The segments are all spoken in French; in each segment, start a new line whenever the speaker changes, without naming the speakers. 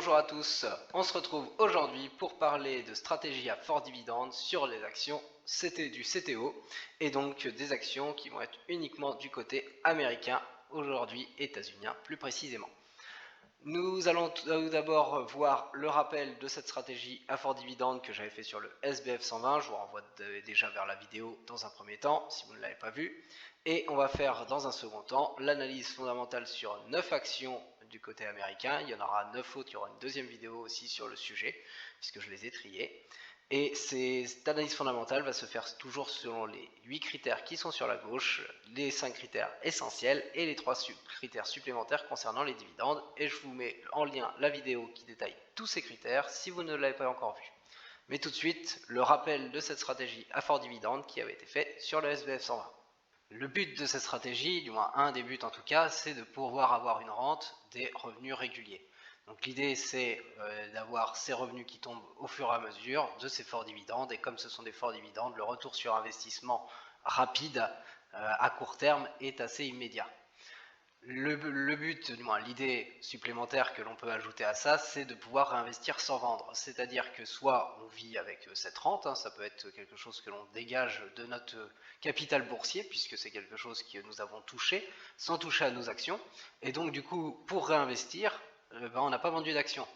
Bonjour à tous, on se retrouve aujourd'hui pour parler de stratégie à fort dividende sur les actions du CTO et donc des actions qui vont être uniquement du côté américain, aujourd'hui états-unien plus précisément. Nous allons tout d'abord voir le rappel de cette stratégie à fort dividende que j'avais fait sur le SBF 120. Je vous renvoie déjà vers la vidéo dans un premier temps si vous ne l'avez pas vue. Et on va faire dans un second temps l'analyse fondamentale sur 9 actions du côté américain. Il y en aura 9 autres, il y aura une deuxième vidéo aussi sur le sujet puisque je les ai triées. Et cette analyse fondamentale va se faire toujours selon les 8 critères qui sont sur la gauche, les 5 critères essentiels et les 3 critères supplémentaires concernant les dividendes. Et je vous mets en lien la vidéo qui détaille tous ces critères si vous ne l'avez pas encore vu. Mais tout de suite, le rappel de cette stratégie à fort dividende qui avait été fait sur le SBF 120. Le but de cette stratégie, du moins un des buts en tout cas, c'est de pouvoir avoir une rente des revenus réguliers. Donc l'idée c'est d'avoir ces revenus qui tombent au fur et à mesure de ces forts dividendes, et comme ce sont des forts dividendes, le retour sur investissement rapide à court terme est assez immédiat. Le but, du moins l'idée supplémentaire que l'on peut ajouter à ça, c'est de pouvoir réinvestir sans vendre. C'est-à-dire que soit on vit avec cette rente, ça peut être quelque chose que l'on dégage de notre capital boursier, puisque c'est quelque chose que nous avons touché, sans toucher à nos actions. Et donc du coup, pour réinvestir, on n'a pas vendu d'actions.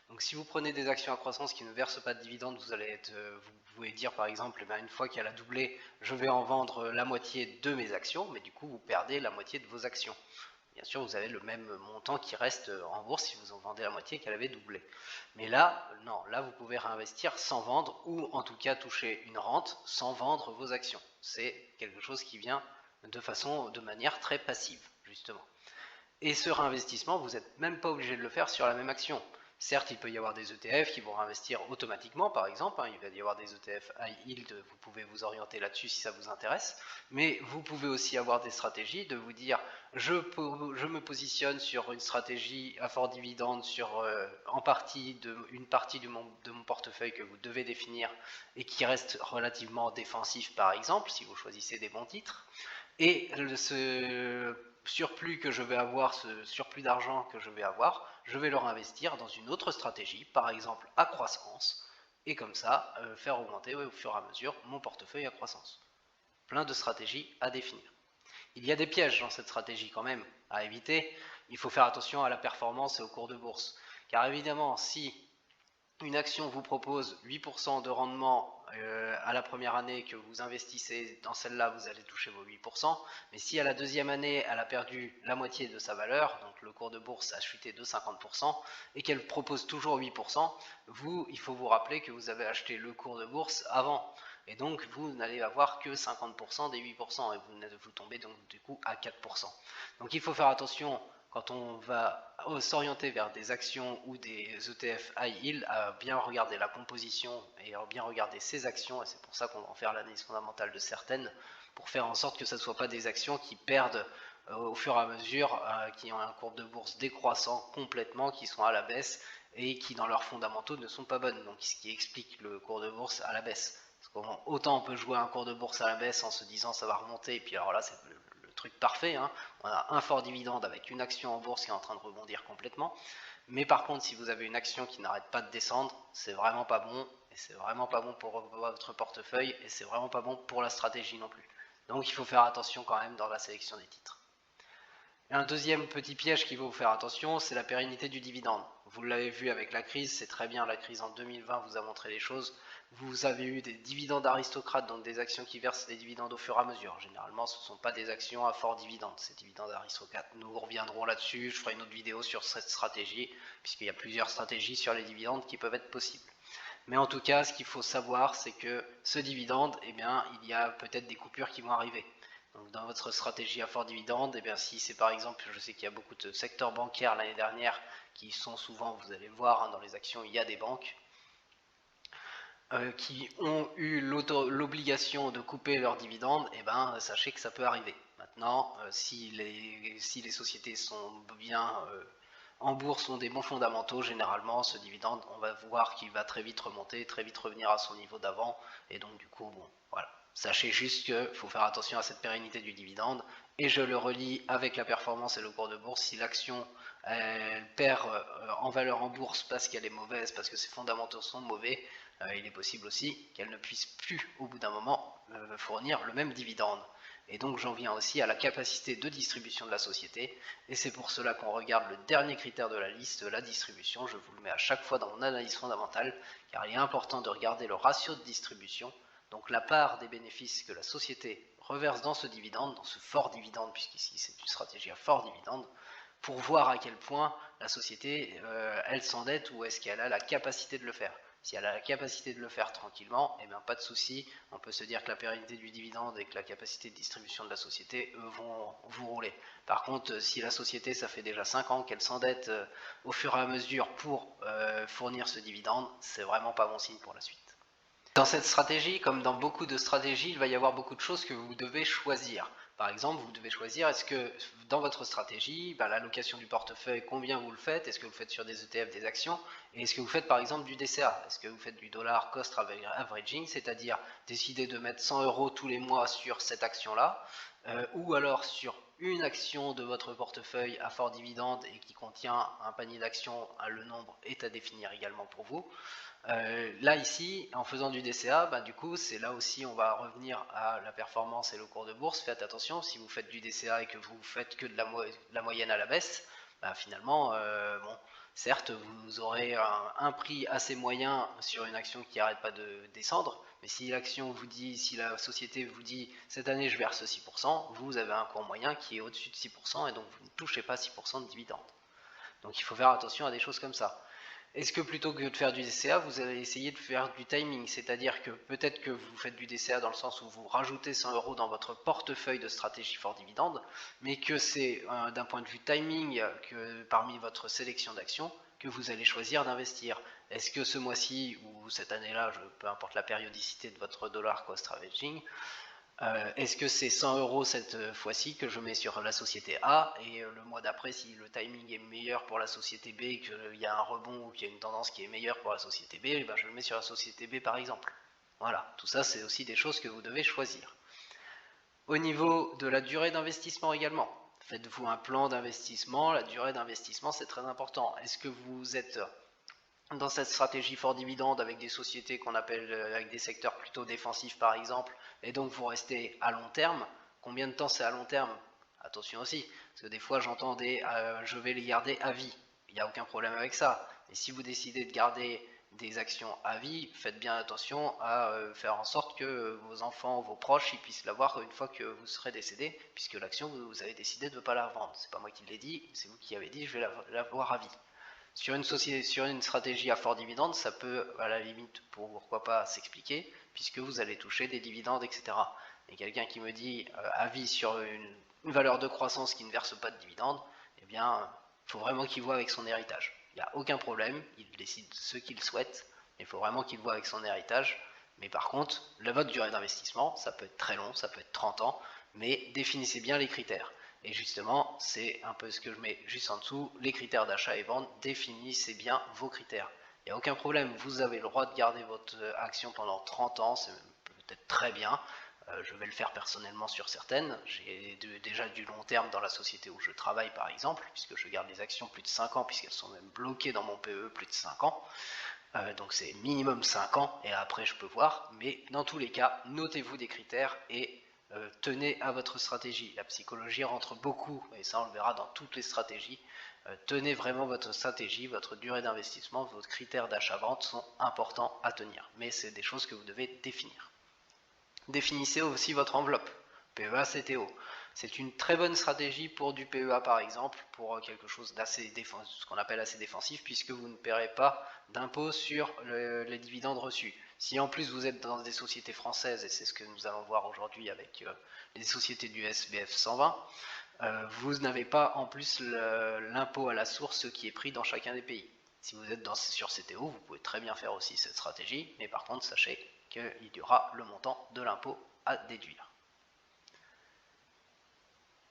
Donc si vous prenez des actions à croissance qui ne versent pas de dividendes, vous pouvez dire par exemple, une fois qu'elle a doublé, je vais en vendre la moitié de mes actions, mais du coup vous perdez la moitié de vos actions. Bien sûr, vous avez le même montant qui reste en bourse si vous en vendez la moitié qu'elle avait doublé. Mais là, non, là vous pouvez réinvestir sans vendre, ou en tout cas toucher une rente sans vendre vos actions. C'est quelque chose qui vient de manière très passive, justement. Et ce réinvestissement, vous n'êtes même pas obligé de le faire sur la même action. Certes, il peut y avoir des ETF qui vont réinvestir automatiquement, par exemple, il va y avoir des ETF high yield, vous pouvez vous orienter là-dessus si ça vous intéresse, mais vous pouvez aussi avoir des stratégies de vous dire, je me positionne sur une stratégie à fort dividende sur une partie de mon portefeuille que vous devez définir et qui reste relativement défensif, par exemple, si vous choisissez des bons titres, et ce surplus que je vais avoir, ce surplus d'argent que je vais avoir, je vais le réinvestir dans une autre stratégie, par exemple à croissance, et comme ça faire augmenter au fur et à mesure mon portefeuille à croissance. Plein de stratégies à définir. Il y a des pièges dans cette stratégie quand même à éviter. Il faut faire attention à la performance et au cours de bourse. Car évidemment, si une action vous propose 8% de rendement à la première année que vous investissez, dans celle-là vous allez toucher vos 8%, mais si à la deuxième année elle a perdu la moitié de sa valeur, donc le cours de bourse a chuté de 50%, et qu'elle propose toujours 8%, il faut vous rappeler que vous avez acheté le cours de bourse avant, et donc vous n'allez avoir que 50% des 8%, et vous tombez donc du coup à 4%. Donc il faut faire attention quand on va s'orienter vers des actions ou des ETF high yield, à bien regarder la composition et à bien regarder ces actions, et c'est pour ça qu'on va en faire l'analyse fondamentale de certaines, pour faire en sorte que ce ne soit pas des actions qui perdent au fur et à mesure, qui ont un cours de bourse décroissant complètement, qui sont à la baisse et qui dans leurs fondamentaux ne sont pas bonnes, donc ce qui explique le cours de bourse à la baisse. Parce qu'autant on peut jouer un cours de bourse à la baisse en se disant ça va remonter, et puis alors là c'est le truc parfait, on a un fort dividende avec une action en bourse qui est en train de rebondir complètement, mais par contre si vous avez une action qui n'arrête pas de descendre, c'est vraiment pas bon, et c'est vraiment pas bon pour votre portefeuille, et c'est vraiment pas bon pour la stratégie non plus. Donc il faut faire attention quand même dans la sélection des titres. Et un deuxième petit piège qu'il faut vous faire attention, c'est la pérennité du dividende. Vous l'avez vu avec la crise, c'est très bien, la crise en 2020 vous a montré les choses. Vous avez eu des dividendes aristocrates, donc des actions qui versent des dividendes au fur et à mesure. Généralement, ce ne sont pas des actions à fort dividende, ces dividendes aristocrates. Nous reviendrons là-dessus, je ferai une autre vidéo sur cette stratégie, puisqu'il y a plusieurs stratégies sur les dividendes qui peuvent être possibles. Mais en tout cas, ce qu'il faut savoir, c'est que ce dividende, il y a peut-être des coupures qui vont arriver. Donc dans votre stratégie à fort dividende, si c'est par exemple, je sais qu'il y a beaucoup de secteurs bancaires l'année dernière qui sont souvent, vous allez le voir, dans les actions, il y a des banques qui ont eu l'obligation de couper leurs dividendes, sachez que ça peut arriver. Maintenant, si les sociétés sont bien en bourse, ont des bons fondamentaux, généralement ce dividende, on va voir qu'il va très vite remonter, très vite revenir à son niveau d'avant, et donc du coup, voilà. Sachez juste qu'il faut faire attention à cette pérennité du dividende, et je le relie avec la performance et le cours de bourse. Si l'action elle perd en valeur en bourse parce qu'elle est mauvaise, parce que ses fondamentaux sont mauvais, il est possible aussi qu'elle ne puisse plus au bout d'un moment fournir le même dividende. Et donc j'en viens aussi à la capacité de distribution de la société, et c'est pour cela qu'on regarde le dernier critère de la liste, la distribution. Je vous le mets à chaque fois dans mon analyse fondamentale, car il est important de regarder le ratio de distribution, donc la part des bénéfices que la société reverse dans ce dividende, dans ce fort dividende, puisqu'ici c'est une stratégie à fort dividende, pour voir à quel point la société, elle s'endette ou est-ce qu'elle a la capacité de le faire. Si elle a la capacité de le faire tranquillement, eh bien pas de souci, on peut se dire que la pérennité du dividende et que la capacité de distribution de la société vont vous rouler. Par contre, si la société, ça fait déjà 5 ans qu'elle s'endette au fur et à mesure pour fournir ce dividende, c'est vraiment pas bon signe pour la suite. Dans cette stratégie, comme dans beaucoup de stratégies, il va y avoir beaucoup de choses que vous devez choisir. Par exemple, vous devez choisir, est-ce que dans votre stratégie, l'allocation du portefeuille, combien vous le faites? Est-ce que vous le faites sur des ETF, des actions? Et est-ce que vous faites par exemple du DCA? Est-ce que vous faites du dollar cost averaging, c'est-à-dire décider de mettre 100 € tous les mois sur cette action-là, ou alors sur une action de votre portefeuille à fort dividende et qui contient un panier d'actions, le nombre est à définir également pour vous. Là ici, en faisant du DCA, du coup c'est là aussi on va revenir à la performance et le cours de bourse. Faites attention, si vous faites du DCA et que vous faites que de la moyenne à la baisse, finalement, bon, certes vous aurez un prix assez moyen sur une action qui n'arrête pas de descendre, mais si l'action vous dit, si la société vous dit cette année je verse 6%, vous avez un cours moyen qui est au-dessus de 6% et donc vous ne touchez pas 6% de dividendes. Donc il faut faire attention à des choses comme ça. Est-ce que plutôt que de faire du DCA, vous allez essayer de faire du timing? C'est-à-dire que peut-être que vous faites du DCA dans le sens où vous rajoutez 100 € dans votre portefeuille de stratégie fort dividende, mais que c'est d'un point de vue timing, que parmi votre sélection d'actions, que vous allez choisir d'investir. Est-ce que ce mois-ci ou cette année-là, peu importe la périodicité de votre dollar cost averaging, est-ce que c'est 100 € cette fois-ci que je mets sur la société A et le mois d'après, si le timing est meilleur pour la société B et qu'il y a un rebond ou qu'il y a une tendance qui est meilleure pour la société B, je le mets sur la société B par exemple. Voilà, tout ça c'est aussi des choses que vous devez choisir. Au niveau de la durée d'investissement également, faites-vous un plan d'investissement. La durée d'investissement c'est très important. Est-ce que vous êtes dans cette stratégie fort dividende avec des sociétés qu'on appelle avec des secteurs plutôt défensifs par exemple, et donc vous restez à long terme? Combien de temps c'est à long terme? Attention aussi, parce que des fois j'entends des je vais les garder à vie, il n'y a aucun problème avec ça, mais si vous décidez de garder des actions à vie, faites bien attention à faire en sorte que vos enfants, vos proches, ils puissent l'avoir une fois que vous serez décédé, puisque l'action vous avez décidé de ne pas la revendre. C'est pas moi qui l'ai dit, c'est vous qui avez dit je vais l'avoir à vie. Sur une stratégie à fort dividende, ça peut à la limite pourquoi pas s'expliquer, puisque vous allez toucher des dividendes, etc. Et quelqu'un qui me dit avis sur une valeur de croissance qui ne verse pas de dividendes, eh bien, il faut vraiment qu'il voit avec son héritage. Il n'y a aucun problème, il décide ce qu'il souhaite, mais il faut vraiment qu'il voit avec son héritage. Mais par contre, votre durée d'investissement, ça peut être très long, ça peut être 30 ans, mais définissez bien les critères. Et justement, c'est un peu ce que je mets juste en dessous, les critères d'achat et vente, définissez bien vos critères. Il n'y a aucun problème, vous avez le droit de garder votre action pendant 30 ans, c'est peut-être très bien. Je vais le faire personnellement sur certaines. J'ai déjà du long terme dans la société où je travaille par exemple, puisque je garde les actions plus de 5 ans, puisqu'elles sont même bloquées dans mon PE plus de 5 ans. Donc c'est minimum 5 ans, et après je peux voir. Mais dans tous les cas, notez-vous des critères et tenez à votre stratégie. La psychologie rentre beaucoup, et ça on le verra dans toutes les stratégies. Tenez vraiment votre stratégie, votre durée d'investissement, vos critères d'achat-vente sont importants à tenir. Mais c'est des choses que vous devez définir. Définissez aussi votre enveloppe, PEA, CTO. C'est une très bonne stratégie pour du PEA par exemple, pour quelque chose d'assez défensif, ce qu'on appelle assez défensif, puisque vous ne paierez pas d'impôt sur les dividendes reçus. Si en plus vous êtes dans des sociétés françaises, et c'est ce que nous allons voir aujourd'hui avec les sociétés du SBF 120, vous n'avez pas en plus l'impôt à la source qui est pris dans chacun des pays. Si vous êtes sur CTO, vous pouvez très bien faire aussi cette stratégie, mais par contre sachez qu'il y aura le montant de l'impôt à déduire.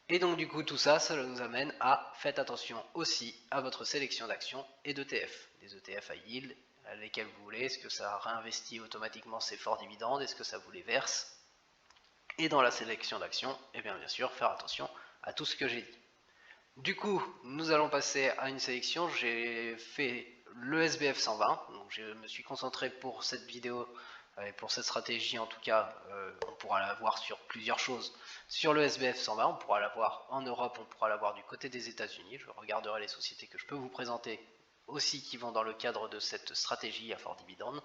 Et donc du coup tout ça, ça nous amène à faites attention aussi à votre sélection d'actions et d'ETF. Des ETF à yield, lesquels vous voulez, est-ce que ça réinvestit automatiquement ces forts dividendes, est-ce que ça vous les verse? Et dans la sélection d'actions, et bien sûr faire attention à tout ce que j'ai dit. Du coup, nous allons passer à une sélection. J'ai fait le SBF 120, donc je me suis concentré pour cette vidéo et pour cette stratégie en tout cas. On pourra la voir sur plusieurs choses. Sur le SBF 120, on pourra la voir en Europe, on pourra la voir du côté des États-Unis. Je regarderai les sociétés que je peux vous présenter aussi qui vont dans le cadre de cette stratégie à fort dividende.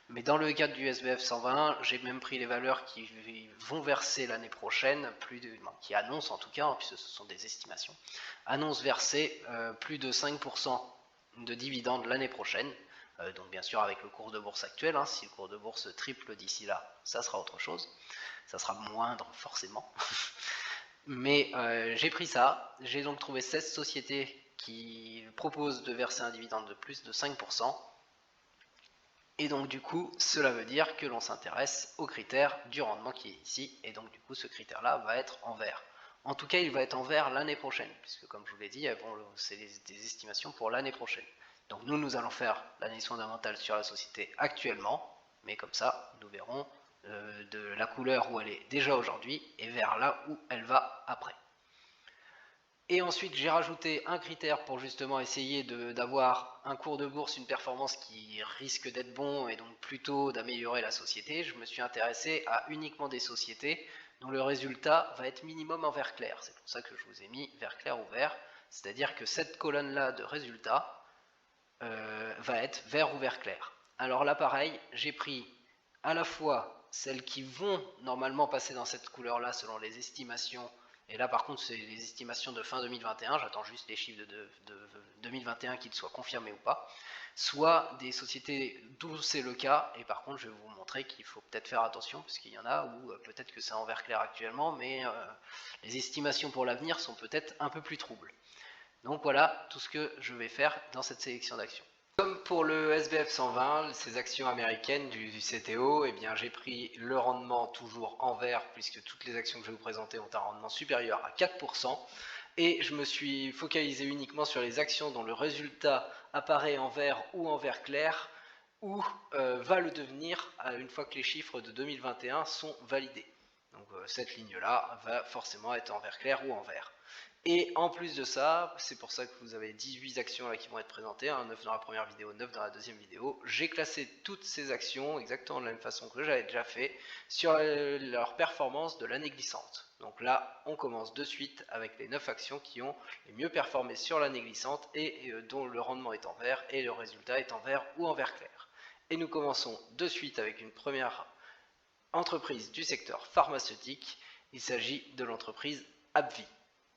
Mais dans le cadre du SBF 120, j'ai même pris les valeurs qui vont verser l'année prochaine, qui annoncent en tout cas, puisque ce sont des estimations, annoncent verser plus de 5% de dividendes l'année prochaine. Donc bien sûr avec le cours de bourse actuel, hein, si le cours de bourse triple d'ici là, ça sera autre chose. Ça sera moindre forcément. Mais j'ai pris ça, j'ai donc trouvé 16 sociétés qui proposent de verser un dividende de plus de 5%. Et donc du coup, cela veut dire que l'on s'intéresse au critère du rendement qui est ici, et donc du coup ce critère-là va être en vert. En tout cas, il va être en vert l'année prochaine, puisque comme je vous l'ai dit, bon, c'est des estimations pour l'année prochaine. Donc nous allons faire l'analyse fondamentale sur la société actuellement, mais comme ça, nous verrons de la couleur où elle est déjà aujourd'hui, et vers là où elle va après. Et ensuite, j'ai rajouté un critère pour justement essayer d'avoir un cours de bourse, une performance qui risque d'être bon et donc plutôt d'améliorer la société. Je me suis intéressé à uniquement des sociétés dont le résultat va être minimum en vert clair. C'est pour ça que je vous ai mis vert clair ou vert. C'est-à-dire que cette colonne-là de résultats va être vert ou vert clair. Alors là, pareil, j'ai pris à la fois celles qui vont normalement passer dans cette couleur-là selon les estimations. Et là par contre c'est les estimations de fin 2021, j'attends juste les chiffres de 2021 qu'ils soient confirmés ou pas, soit des sociétés d'où c'est le cas, et par contre je vais vous montrer qu'il faut peut-être faire attention, parce qu'il y en a où peut-être que c'est en vert clair actuellement, mais les estimations pour l'avenir sont peut-être un peu plus troubles. Donc voilà tout ce que je vais faire dans cette sélection d'actions. Comme pour le SBF 120, ces actions américaines du CTO, eh bien j'ai pris le rendement toujours en vert, puisque toutes les actions que je vais vous présenter ont un rendement supérieur à 4%, et je me suis focalisé uniquement sur les actions dont le résultat apparaît en vert ou en vert clair, ou va le devenir une fois que les chiffres de 2021 sont validés. Donc cette ligne-là va forcément être en vert clair ou en vert. Et en plus de ça, c'est pour ça que vous avez 18 actions là qui vont être présentées, hein, 9 dans la première vidéo, 9 dans la deuxième vidéo. J'ai classé toutes ces actions exactement de la même façon que j'avais déjà fait sur leur performance de l'année glissante. Donc là, on commence de suite avec les 9 actions qui ont les mieux performé sur l'année glissante et dont le rendement est en vert et le résultat est en vert ou en vert clair. Et nous commençons de suite avec une première entreprise du secteur pharmaceutique. Il s'agit de l'entreprise AbbVie.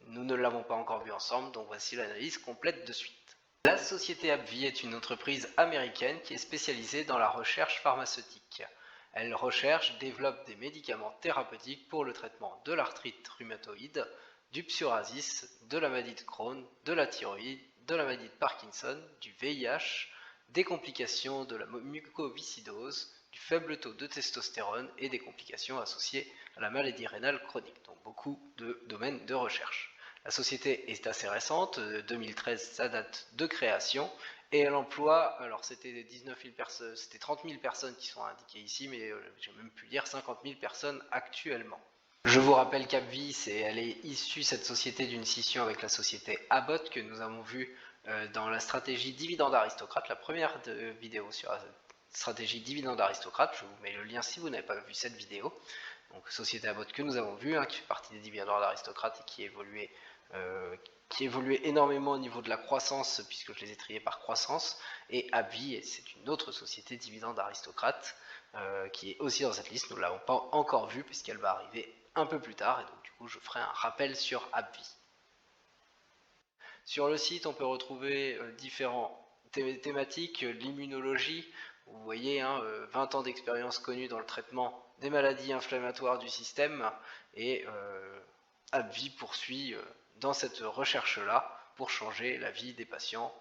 Nous ne l'avons pas encore vu ensemble, donc voici l'analyse complète de suite. La société AbbVie est une entreprise américaine qui est spécialisée dans la recherche pharmaceutique. Elle recherche, développe des médicaments thérapeutiques pour le traitement de l'arthrite rhumatoïde, du psoriasis, de la maladie de Crohn, de la thyroïde, de la maladie de Parkinson, du VIH, des complications de la mucoviscidose, du faible taux de testostérone et des complications associées à la maladie rénale chronique. Donc beaucoup de domaines de recherche. La société est assez récente, 2013 sa date de création, et elle emploie, alors c'était 30 000 personnes qui sont indiquées ici, mais j'ai même pu lire 50 000 personnes actuellement. Je vous rappelle qu'AbbVie, elle est issue, cette société, d'une scission avec la société Abbott que nous avons vu dans la stratégie dividende aristocrate, la première vidéo sur la stratégie dividende aristocrate. Je vous mets le lien si vous n'avez pas vu cette vidéo. Donc société Abbott que nous avons vu, hein, qui fait partie des dividendes aristocrates et qui évoluait énormément au niveau de la croissance, puisque je les ai triés par croissance. Et AbbVie, c'est une autre société dividende aristocrate qui est aussi dans cette liste. Nous ne l'avons pas encore vue puisqu'elle va arriver un peu plus tard, et donc du coup je ferai un rappel sur AbbVie. Sur le site, on peut retrouver différentes thématiques, l'immunologie. Vous voyez, hein, 20 ans d'expérience connue dans le traitement des maladies inflammatoires du système, et AbbVie poursuit dans cette recherche-là pour changer la vie des patients.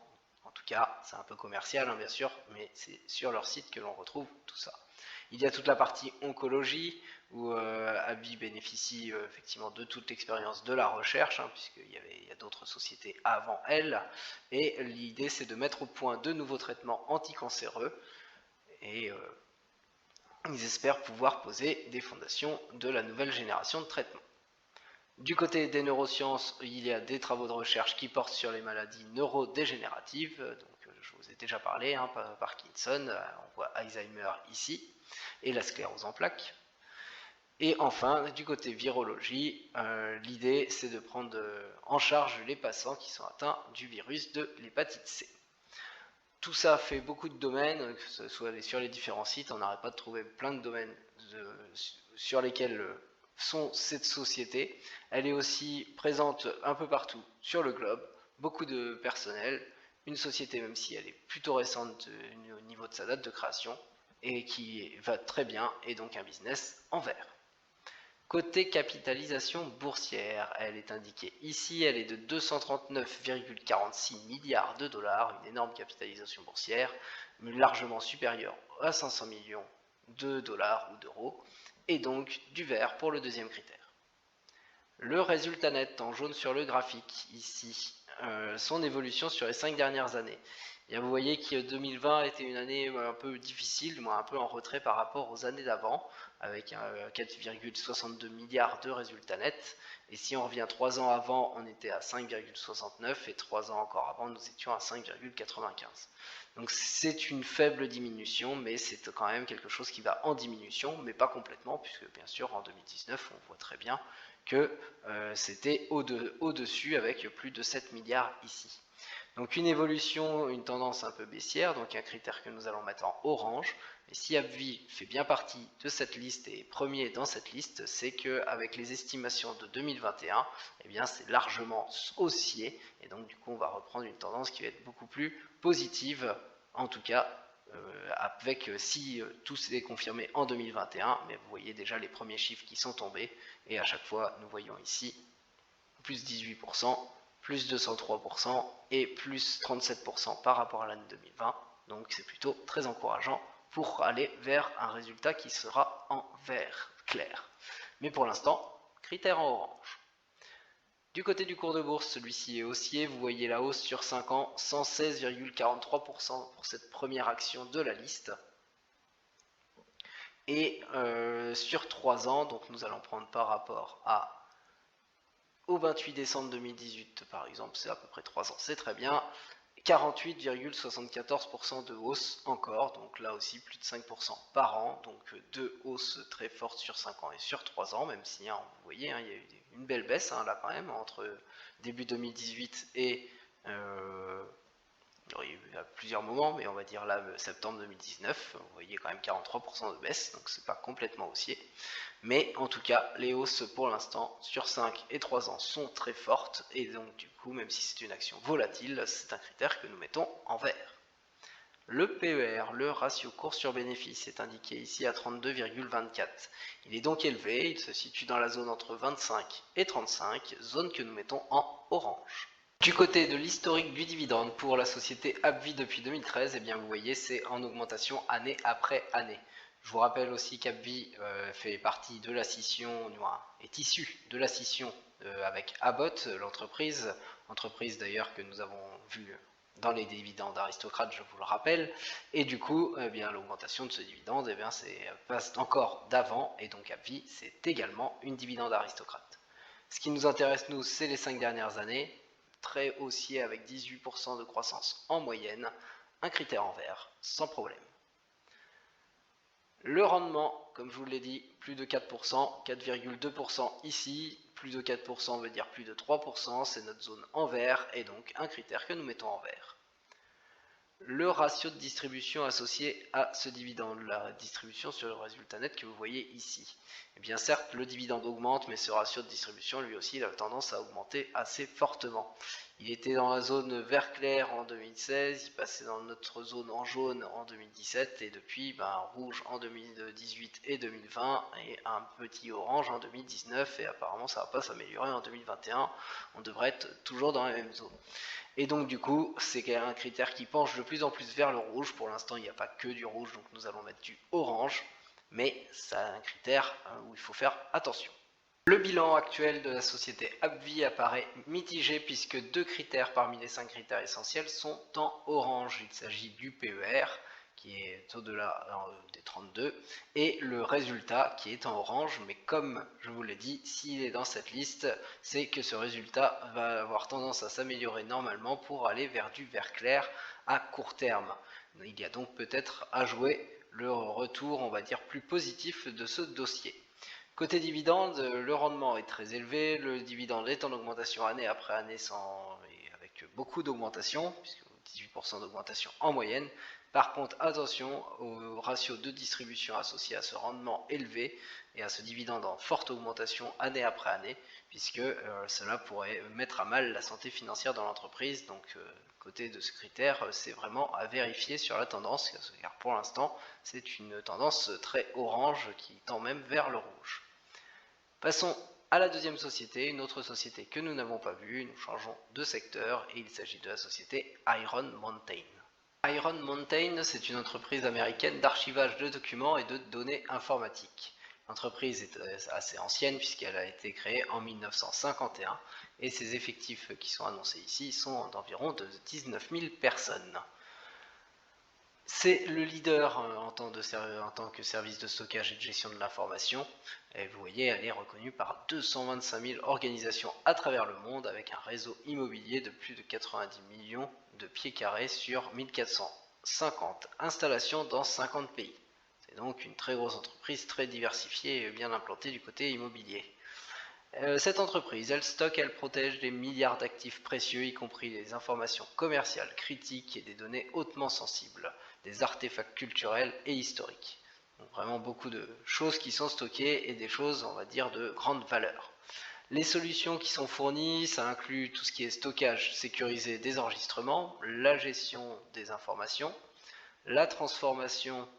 En tout cas, c'est un peu commercial, hein, bien sûr, mais c'est sur leur site que l'on retrouve tout ça. Il y a toute la partie oncologie, où AbbVie bénéficie effectivement de toute l'expérience de la recherche, hein, puisqu'il y a d'autres sociétés avant elle, et l'idée c'est de mettre au point de nouveaux traitements anticancéreux, et ils espèrent pouvoir poser des fondations de la nouvelle génération de traitements. Du côté des neurosciences, il y a des travaux de recherche qui portent sur les maladies neurodégénératives, donc je vous ai déjà parlé, hein, Parkinson, on voit Alzheimer ici, et la sclérose en plaques. Et enfin, du côté virologie, l'idée c'est de prendre en charge les patients qui sont atteints du virus de l'hépatite C. Tout ça fait beaucoup de domaines, que ce soit sur les différents sites, on n'arrête pas de trouver plein de domaines sur lesquels sont cette société. Elle est aussi présente un peu partout sur le globe, beaucoup de personnel, une société même si elle est plutôt récente au niveau de sa date de création, et qui va très bien, et donc un business en vert. Côté capitalisation boursière, elle est indiquée ici, elle est de 239,46 milliards de dollars, une énorme capitalisation boursière, largement supérieure à 500 millions de dollars ou d'euros, et donc du vert pour le deuxième critère. Le résultat net en jaune sur le graphique, ici, son évolution sur les 5 dernières années. Et vous voyez que 2020 était une année un peu difficile, un peu en retrait par rapport aux années d'avant, avec 4,62 milliards de résultats nets. Et si on revient 3 ans avant, on était à 5,69 et 3 ans encore avant, nous étions à 5,95. Donc c'est une faible diminution, mais c'est quand même quelque chose qui va en diminution, mais pas complètement, puisque bien sûr en 2019, on voit très bien que c'était au-dessus avec plus de 7 milliards ici. Donc une évolution, une tendance un peu baissière, donc un critère que nous allons mettre en orange. Mais si AbbVie fait bien partie de cette liste et est premier dans cette liste, c'est qu'avec les estimations de 2021, eh bien c'est largement haussier, et donc du coup on va reprendre une tendance qui va être beaucoup plus positive, en tout cas avec si tout s'est confirmé en 2021, mais vous voyez déjà les premiers chiffres qui sont tombés, et à chaque fois nous voyons ici plus 18%, plus 203% et plus 37% par rapport à l'année 2020, donc c'est plutôt très encourageant pour aller vers un résultat qui sera en vert clair. Mais pour l'instant, critère en orange. Du côté du cours de bourse, celui-ci est haussier, vous voyez la hausse sur 5 ans, 116,43% pour cette première action de la liste. Et sur 3 ans, donc nous allons prendre par rapport au 28 décembre 2018 par exemple, c'est à peu près 3 ans, c'est très bien, 48,74% de hausse encore, donc là aussi plus de 5% par an, donc deux hausses très fortes sur 5 ans et sur 3 ans, même si vous voyez, il y a eu une belle baisse là quand même, entre début 2018 et il y a eu à plusieurs moments, mais on va dire là septembre 2019, vous voyez quand même 43% de baisse, donc c'est pas complètement haussier. Mais en tout cas, les hausses pour l'instant sur 5 et 3 ans sont très fortes, et donc du coup, même si c'est une action volatile, c'est un critère que nous mettons en vert. Le PER, le ratio cours sur bénéfice, est indiqué ici à 32,24. Il est donc élevé, il se situe dans la zone entre 25 et 35, zone que nous mettons en orange. Du côté de l'historique du dividende pour la société AbbVie depuis 2013, eh bien vous voyez, c'est en augmentation année après année. Je vous rappelle aussi qu'AbbVie fait partie de la scission, est issu de la scission avec Abbott, l'entreprise d'ailleurs que nous avons vu dans les dividendes aristocrates, je vous le rappelle, et du coup, eh bien l'augmentation de ce dividende, eh bien c'est passe encore d'avant, et donc AbbVie, c'est également une dividende aristocrate. Ce qui nous intéresse nous, c'est les 5 dernières années, très haussier avec 18% de croissance en moyenne, un critère en vert, sans problème. Le rendement, comme je vous l'ai dit, plus de 4%, 4,2% ici, plus de 4% veut dire plus de 3%, c'est notre zone en vert, et donc un critère que nous mettons en vert. Le ratio de distribution associé à ce dividende, la distribution sur le résultat net que vous voyez ici. Eh bien certes, le dividende augmente, mais ce ratio de distribution, lui aussi, il a tendance à augmenter assez fortement. Il était dans la zone vert clair en 2016, il passait dans notre zone en jaune en 2017, et depuis rouge en 2018 et 2020, et un petit orange en 2019, et apparemment ça ne va pas s'améliorer en 2021, on devrait être toujours dans la même zone. Et donc du coup, c'est un critère qui penche de plus en plus vers le rouge. Pour l'instant, il n'y a pas que du rouge, donc nous allons mettre du orange, mais c'est un critère où il faut faire attention. Le bilan actuel de la société AbbVie apparaît mitigé puisque 2 critères parmi les 5 critères essentiels sont en orange. Il s'agit du PER qui est au-delà des 32, et le résultat qui est en orange, mais comme je vous l'ai dit, s'il est dans cette liste, c'est que ce résultat va avoir tendance à s'améliorer normalement pour aller vers du vert clair à court terme. Il y a donc peut-être à jouer le retour, on va dire, plus positif de ce dossier. Côté dividende, le rendement est très élevé, le dividende est en augmentation année après année et avec beaucoup d'augmentation, puisque 18% d'augmentation en moyenne. Par contre, attention au ratio de distribution associé à ce rendement élevé et à ce dividende en forte augmentation année après année, puisque cela pourrait mettre à mal la santé financière dans l'entreprise. Donc, côté de ce critère, c'est vraiment à vérifier sur la tendance, car pour l'instant, c'est une tendance très orange qui tend même vers le rouge. Passons à la deuxième société, une autre société que nous n'avons pas vue. Nous changeons de secteur et il s'agit de la société Iron Mountain. Iron Mountain, c'est une entreprise américaine d'archivage de documents et de données informatiques. L'entreprise est assez ancienne puisqu'elle a été créée en 1951 et ses effectifs qui sont annoncés ici sont d'environ 19 000 personnes. C'est le leader en tant que service de stockage et de gestion de l'information. Et vous voyez, elle est reconnue par 225 000 organisations à travers le monde avec un réseau immobilier de plus de 90 millions de pieds carrés sur 1450 installations dans 50 pays. C'est donc une très grosse entreprise, très diversifiée et bien implantée du côté immobilier. Cette entreprise, elle stocke, elle protège des milliards d'actifs précieux, y compris des informations commerciales critiques et des données hautement sensibles, des artefacts culturels et historiques. Donc vraiment beaucoup de choses qui sont stockées et des choses, on va dire, de grande valeur. Les solutions qui sont fournies, ça inclut tout ce qui est stockage sécurisé des enregistrements, la gestion des informations, la transformation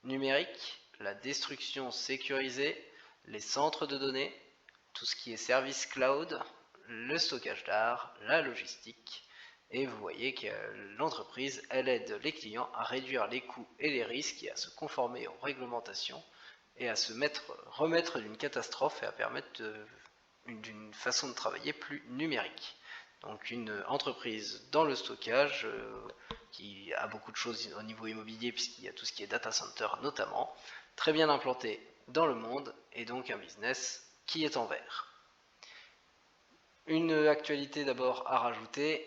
numérique, la destruction sécurisée, les centres de données, tout ce qui est service cloud, le stockage d'art, la logistique. Et vous voyez que l'entreprise, elle aide les clients à réduire les coûts et les risques et à se conformer aux réglementations et à se remettre d'une catastrophe et à permettre d'une façon de travailler plus numérique. Donc une entreprise dans le stockage qui a beaucoup de choses au niveau immobilier puisqu'il y a tout ce qui est data center notamment, très bien implanté dans le monde et donc un business qui est en vert. Une actualité d'abord à rajouter.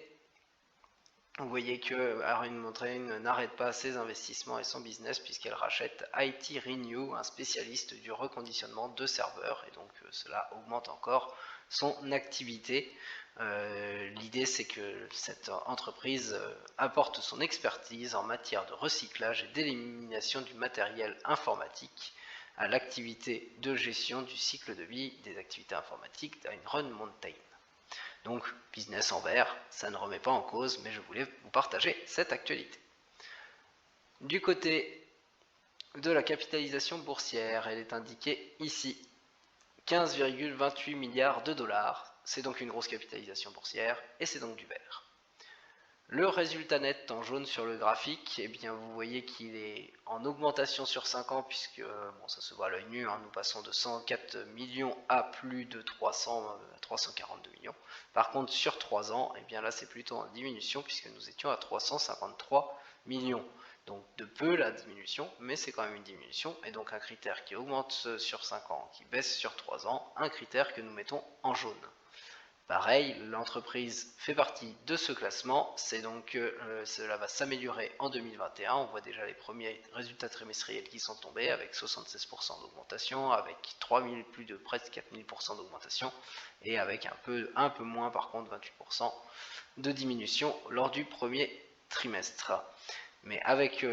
Vous voyez que Iron Mountain n'arrête pas ses investissements et son business puisqu'elle rachète IT Renew, un spécialiste du reconditionnement de serveurs, et donc cela augmente encore son activité. L'idée c'est que cette entreprise apporte son expertise en matière de recyclage et d'élimination du matériel informatique à l'activité de gestion du cycle de vie des activités informatiques d'Iron Mountain. Donc, business en vert, ça ne remet pas en cause, mais je voulais vous partager cette actualité. Du côté de la capitalisation boursière, elle est indiquée ici, 15,28 milliards de dollars. C'est donc une grosse capitalisation boursière, et c'est donc du vert. Le résultat net en jaune sur le graphique, eh bien vous voyez qu'il est en augmentation sur 5 ans puisque, bon, ça se voit à l'œil nu, hein, nous passons de 104 millions à plus de 342 millions. Par contre sur 3 ans, eh bien là c'est plutôt en diminution puisque nous étions à 353 millions. Donc de peu la diminution, mais c'est quand même une diminution, et donc un critère qui augmente sur 5 ans, qui baisse sur 3 ans, un critère que nous mettons en jaune. Pareil, l'entreprise fait partie de ce classement, c'est donc que cela va s'améliorer en 2021, on voit déjà les premiers résultats trimestriels qui sont tombés avec 76% d'augmentation, avec plus de presque 4000% d'augmentation, et avec un peu moins par contre 28% de diminution lors du premier trimestre. Mais avec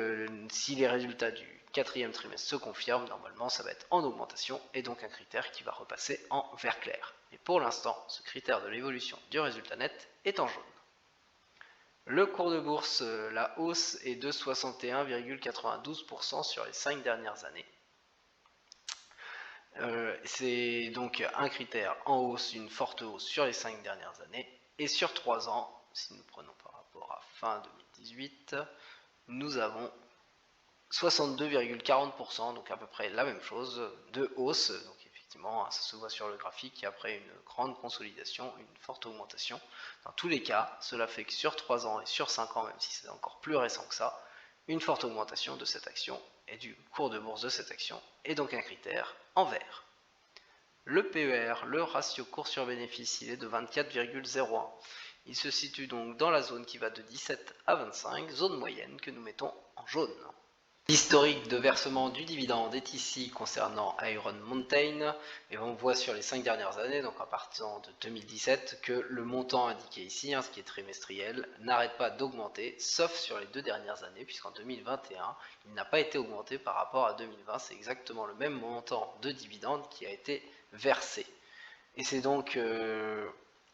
si les résultats du quatrième trimestre se confirment, normalement ça va être en augmentation et donc un critère qui va repasser en vert clair. Mais pour l'instant, ce critère de l'évolution du résultat net est en jaune. Le cours de bourse, la hausse est de 61,92% sur les 5 dernières années. C'est donc un critère en hausse, une forte hausse sur les 5 dernières années. Et sur 3 ans, si nous prenons par rapport à fin 2018, nous avons 62,40%, donc à peu près la même chose, de hausse. Donc effectivement, ça se voit sur le graphique, et après une grande consolidation, une forte augmentation. Dans tous les cas, cela fait que sur 3 ans et sur 5 ans, même si c'est encore plus récent que ça, une forte augmentation de cette action et du cours de bourse de cette action, est donc un critère en vert. Le PER, le ratio cours sur bénéfice, il est de 24,01. Il se situe donc dans la zone qui va de 17 à 25, zone moyenne que nous mettons en jaune. L'historique de versement du dividende est ici concernant Iron Mountain, et on voit sur les 5 dernières années, donc en partant de 2017, que le montant indiqué ici, ce qui est trimestriel, n'arrête pas d'augmenter, sauf sur les 2 dernières années, puisqu'en 2021, il n'a pas été augmenté par rapport à 2020, c'est exactement le même montant de dividende qui a été versé. Et c'est donc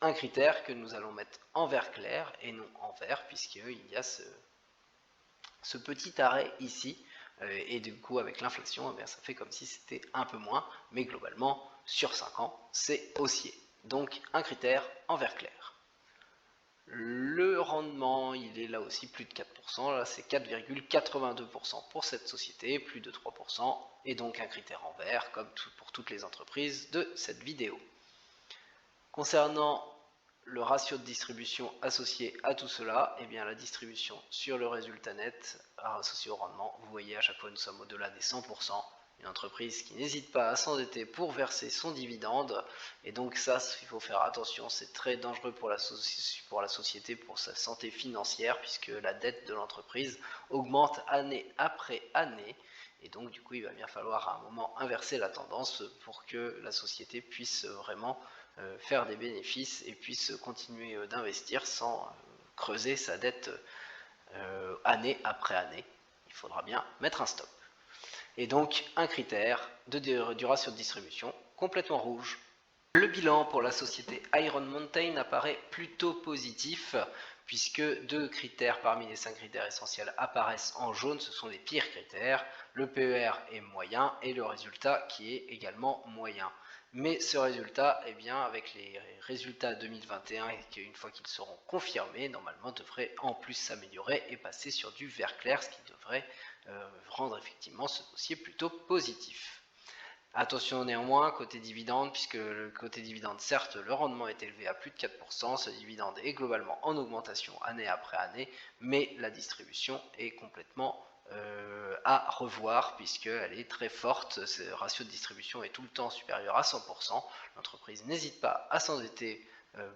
un critère que nous allons mettre en vert clair et non en vert, puisqu'il y a ce petit arrêt ici, et du coup avec l'inflation, ça fait comme si c'était un peu moins, mais globalement sur 5 ans c'est haussier, donc un critère en vert clair. Le rendement, il est là aussi plus de 4%, là c'est 4,82% pour cette société, plus de 3%, et donc un critère en vert comme pour toutes les entreprises de cette vidéo. Concernant le ratio de distribution associé à tout cela, eh bien la distribution sur le résultat net associé au rendement, vous voyez à chaque fois nous sommes au-delà des 100%, une entreprise qui n'hésite pas à s'endetter pour verser son dividende, et donc ça il faut faire attention, c'est très dangereux pour la société, pour sa santé financière, puisque la dette de l'entreprise augmente année après année, et donc du coup il va bien falloir à un moment inverser la tendance pour que la société puisse vraiment faire des bénéfices et puisse continuer d'investir sans creuser sa dette année après année. Il faudra bien mettre un stop. Et donc un critère du ratio de distribution complètement rouge. Le bilan pour la société Iron Mountain apparaît plutôt positif, puisque 2 critères parmi les 5 critères essentiels apparaissent en jaune, ce sont les pires critères. Le PER est moyen et le résultat qui est également moyen. Mais ce résultat, avec les résultats 2021, et qu'une fois qu'ils seront confirmés, normalement devrait en plus s'améliorer et passer sur du vert clair, ce qui devrait rendre effectivement ce dossier plutôt positif. Attention néanmoins, côté dividende, puisque le côté dividende, certes, le rendement est élevé à plus de 4%, ce dividende est globalement en augmentation année après année, mais la distribution est complètement à revoir, puisqu'elle est très forte, ce ratio de distribution est tout le temps supérieur à 100%, l'entreprise n'hésite pas à s'endetter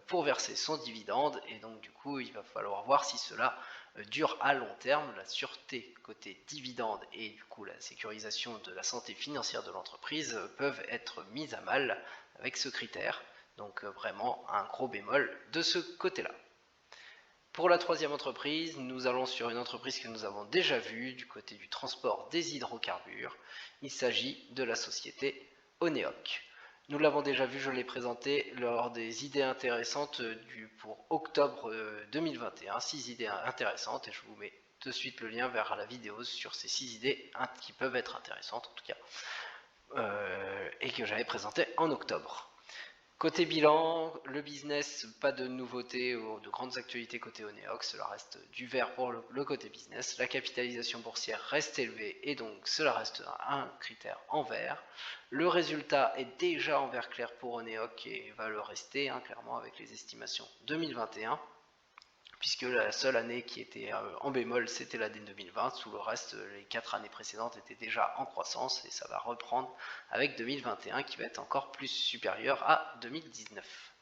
pour verser son dividende, et donc du coup il va falloir voir si cela dure à long terme. La sûreté côté dividende et du coup la sécurisation de la santé financière de l'entreprise peuvent être mises à mal avec ce critère, donc vraiment un gros bémol de ce côté là. Pour la troisième entreprise, nous allons sur une entreprise que nous avons déjà vue du côté du transport des hydrocarbures. Il s'agit de la société Oneoc. Nous l'avons déjà vu, je l'ai présenté lors des idées intéressantes pour octobre 2021. 6 idées intéressantes, et je vous mets de suite le lien vers la vidéo sur ces 6 idées qui peuvent être intéressantes en tout cas, et que j'avais présenté en octobre. Côté bilan, le business, pas de nouveautés ou de grandes actualités côté Oneoc, cela reste du vert pour le côté business. La capitalisation boursière reste élevée et donc cela reste un critère en vert. Le résultat est déjà en vert clair pour Oneoc et va le rester clairement avec les estimations 2021. Puisque la seule année qui était en bémol, c'était l'année 2020. Sous le reste, les 4 années précédentes étaient déjà en croissance, et ça va reprendre avec 2021 qui va être encore plus supérieur à 2019.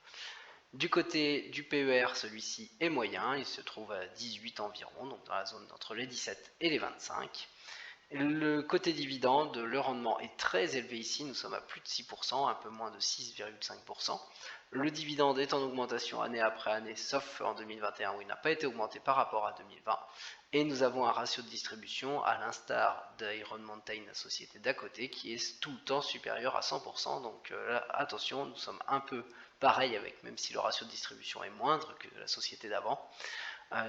Du côté du PER, celui-ci est moyen, il se trouve à 18 environ, donc dans la zone entre les 17 et les 25. Le côté dividende, le rendement est très élevé ici, nous sommes à plus de 6%, un peu moins de 6,5%. Le dividende est en augmentation année après année, sauf en 2021 où il n'a pas été augmenté par rapport à 2020. Et nous avons un ratio de distribution, à l'instar d'Iron Mountain, la société d'à côté, qui est tout le temps supérieur à 100%. Donc là, attention, nous sommes un peu pareil avec, même si le ratio de distribution est moindre que la société d'avant,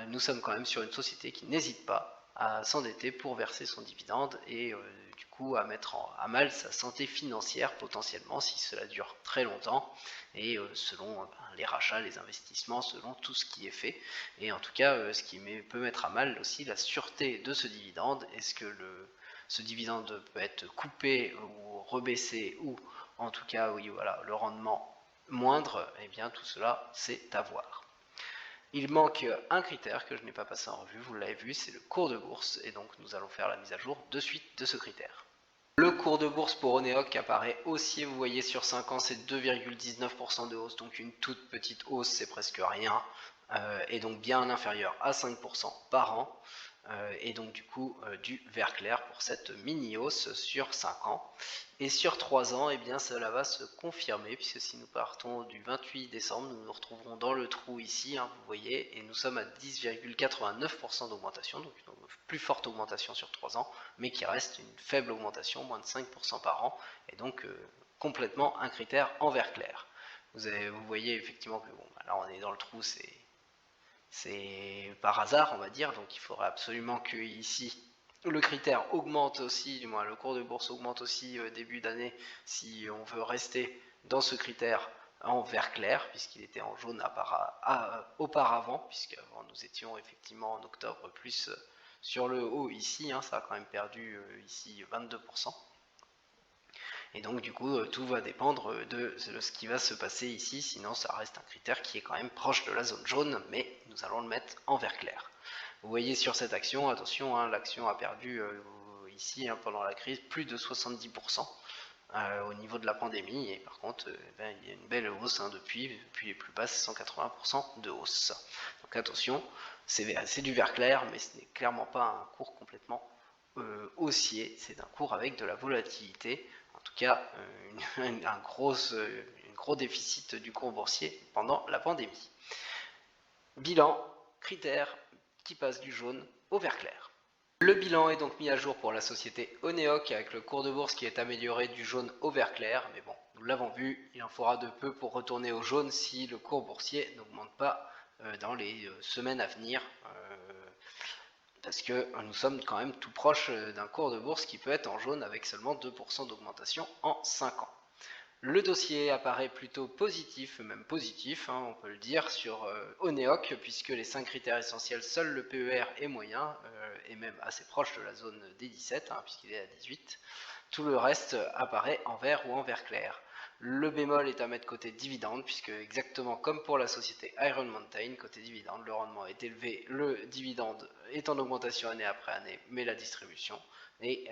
nous sommes quand même sur une société qui n'hésite pas à s'endetter pour verser son dividende et du coup à mettre à mal sa santé financière potentiellement si cela dure très longtemps et selon les rachats, les investissements, selon tout ce qui est fait, et en tout cas ce qui peut mettre à mal aussi la sûreté de ce dividende. Est-ce que ce dividende peut être coupé ou rebaissé, ou en tout cas oui, voilà, le rendement moindre, et bien tout cela c'est à voir. Il manque un critère que je n'ai pas passé en revue, vous l'avez vu, c'est le cours de bourse, et donc nous allons faire la mise à jour de suite de ce critère. Le cours de bourse pour Oneok apparaît haussier, vous voyez sur 5 ans c'est 2,19% de hausse, donc une toute petite hausse, c'est presque rien, et donc bien inférieur à 5% par an, et donc du coup du vert clair pour cette mini hausse sur 5 ans. Et sur 3 ans, eh bien cela va se confirmer, puisque si nous partons du 28 décembre, nous nous retrouverons dans le trou ici, hein, vous voyez, et nous sommes à 10,89% d'augmentation, donc une plus forte augmentation sur 3 ans, mais qui reste une faible augmentation, moins de 5% par an, et donc complètement un critère en vert clair. Vous voyez effectivement que bon, là on est dans le trou, c'est par hasard, on va dire, donc il faudrait absolument que ici le critère augmente aussi, du moins le cours de bourse augmente aussi début d'année si on veut rester dans ce critère en vert clair, puisqu'il était en jaune auparavant, puisqu'avant nous étions effectivement en octobre plus sur le haut ici, hein, ça a quand même perdu ici 22%. Et donc du coup tout va dépendre de ce qui va se passer ici, sinon ça reste un critère qui est quand même proche de la zone jaune, mais nous allons le mettre en vert clair. Vous voyez sur cette action, attention, hein, l'action a perdu ici hein, pendant la crise plus de 70% au niveau de la pandémie, et par contre il y a une belle hausse hein, depuis les plus basses, 180% de hausse. Donc attention, c'est du vert clair, mais ce n'est clairement pas un cours complètement haussier, c'est un cours avec de la volatilité, en tout cas un gros déficit du cours boursier pendant la pandémie. Bilan, critères qui passent du jaune au vert clair. Le bilan est donc mis à jour pour la société Oneok avec le cours de bourse qui est amélioré du jaune au vert clair, mais bon, nous l'avons vu, il en faudra de peu pour retourner au jaune si le cours boursier n'augmente pas dans les semaines à venir, parce que nous sommes quand même tout proche d'un cours de bourse qui peut être en jaune avec seulement 2% d'augmentation en 5 ans. Le dossier apparaît plutôt positif, même positif, hein, on peut le dire, sur Oneok, puisque les 5 critères essentiels, seul le PER est moyen, et même assez proche de la zone des 17, hein, puisqu'il est à 18. Tout le reste apparaît en vert ou en vert clair. Le bémol est à mettre côté dividende, puisque exactement comme pour la société Iron Mountain, côté dividende, le rendement est élevé, le dividende est en augmentation année après année, mais la distribution est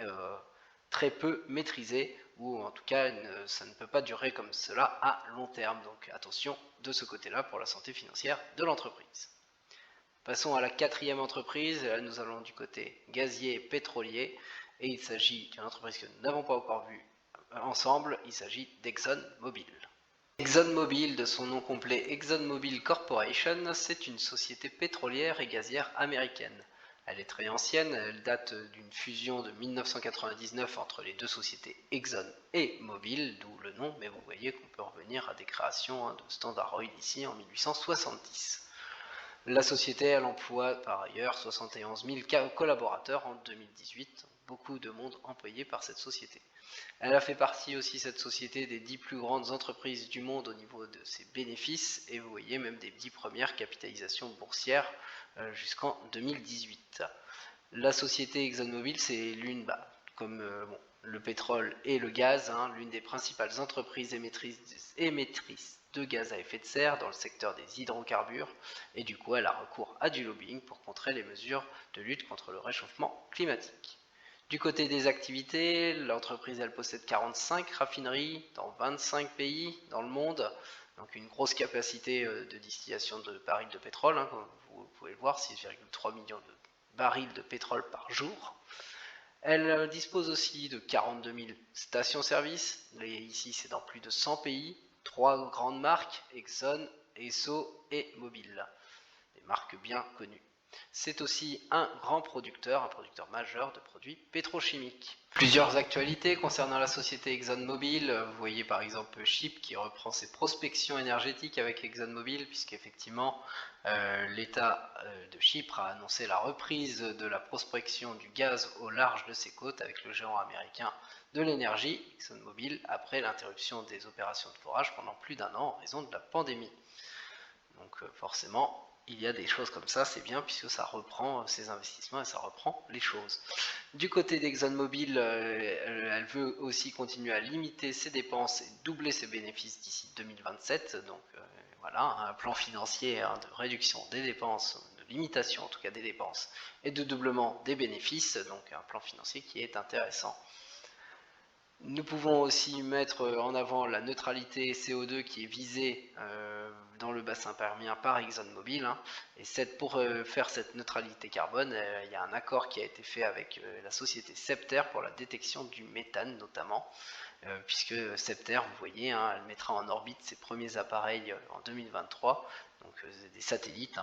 très peu maîtrisée, ou en tout cas ça ne peut pas durer comme cela à long terme, donc attention de ce côté-là pour la santé financière de l'entreprise. Passons à la 4e entreprise, là nous allons du côté gazier et pétrolier, et il s'agit d'une entreprise que nous n'avons pas encore vue ensemble, il s'agit d'ExxonMobil. ExxonMobil, de son nom complet ExxonMobil Corporation, c'est une société pétrolière et gazière américaine. Elle est très ancienne, elle date d'une fusion de 1999 entre les deux sociétés Exxon et Mobil, d'où le nom, mais vous voyez qu'on peut revenir à des créations de Standard Oil ici en 1870. La société, elle emploie par ailleurs 71 000 collaborateurs en 2018, beaucoup de monde employé par cette société. Elle a fait partie aussi, cette société, des 10 plus grandes entreprises du monde au niveau de ses bénéfices, et vous voyez même des 10 premières capitalisations boursières jusqu'en 2018. La société ExxonMobil, c'est l'une, comme le pétrole et le gaz, hein, l'une des principales entreprises émettrices de gaz à effet de serre dans le secteur des hydrocarbures, et du coup elle a recours à du lobbying pour contrer les mesures de lutte contre le réchauffement climatique. Du côté des activités, l'entreprise elle possède 45 raffineries dans 25 pays dans le monde, donc une grosse capacité de distillation de barils de pétrole, hein, comme vous pouvez le voir, 6,3 millions de barils de pétrole par jour. Elle dispose aussi de 42 000 stations-service, ici c'est dans plus de 100 pays, 3 grandes marques, Exxon, Esso et Mobil, des marques bien connues. C'est aussi un producteur majeur de produits pétrochimiques. Plusieurs actualités concernant la société ExxonMobil. Vous voyez par exemple Chypre qui reprend ses prospections énergétiques avec ExxonMobil, puisqu'effectivement l'État de Chypre a annoncé la reprise de la prospection du gaz au large de ses côtes avec le géant américain de l'énergie, ExxonMobil, après l'interruption des opérations de forage pendant plus d'1 an en raison de la pandémie. Donc forcément, il y a des choses comme ça, c'est bien puisque ça reprend ses investissements et ça reprend les choses. Du côté d'ExxonMobil, elle veut aussi continuer à limiter ses dépenses et doubler ses bénéfices d'ici 2027. Donc voilà, un plan financier de réduction des dépenses, de limitation en tout cas des dépenses et de doublement des bénéfices. Donc un plan financier qui est intéressant. Nous pouvons aussi mettre en avant la neutralité CO2 qui est visée dans le bassin permien par ExxonMobil. Et pour faire cette neutralité carbone, il y a un accord qui a été fait avec la société Septer pour la détection du méthane notamment, puisque Septer, vous voyez, elle mettra en orbite ses premiers appareils en 2023, donc des satellites.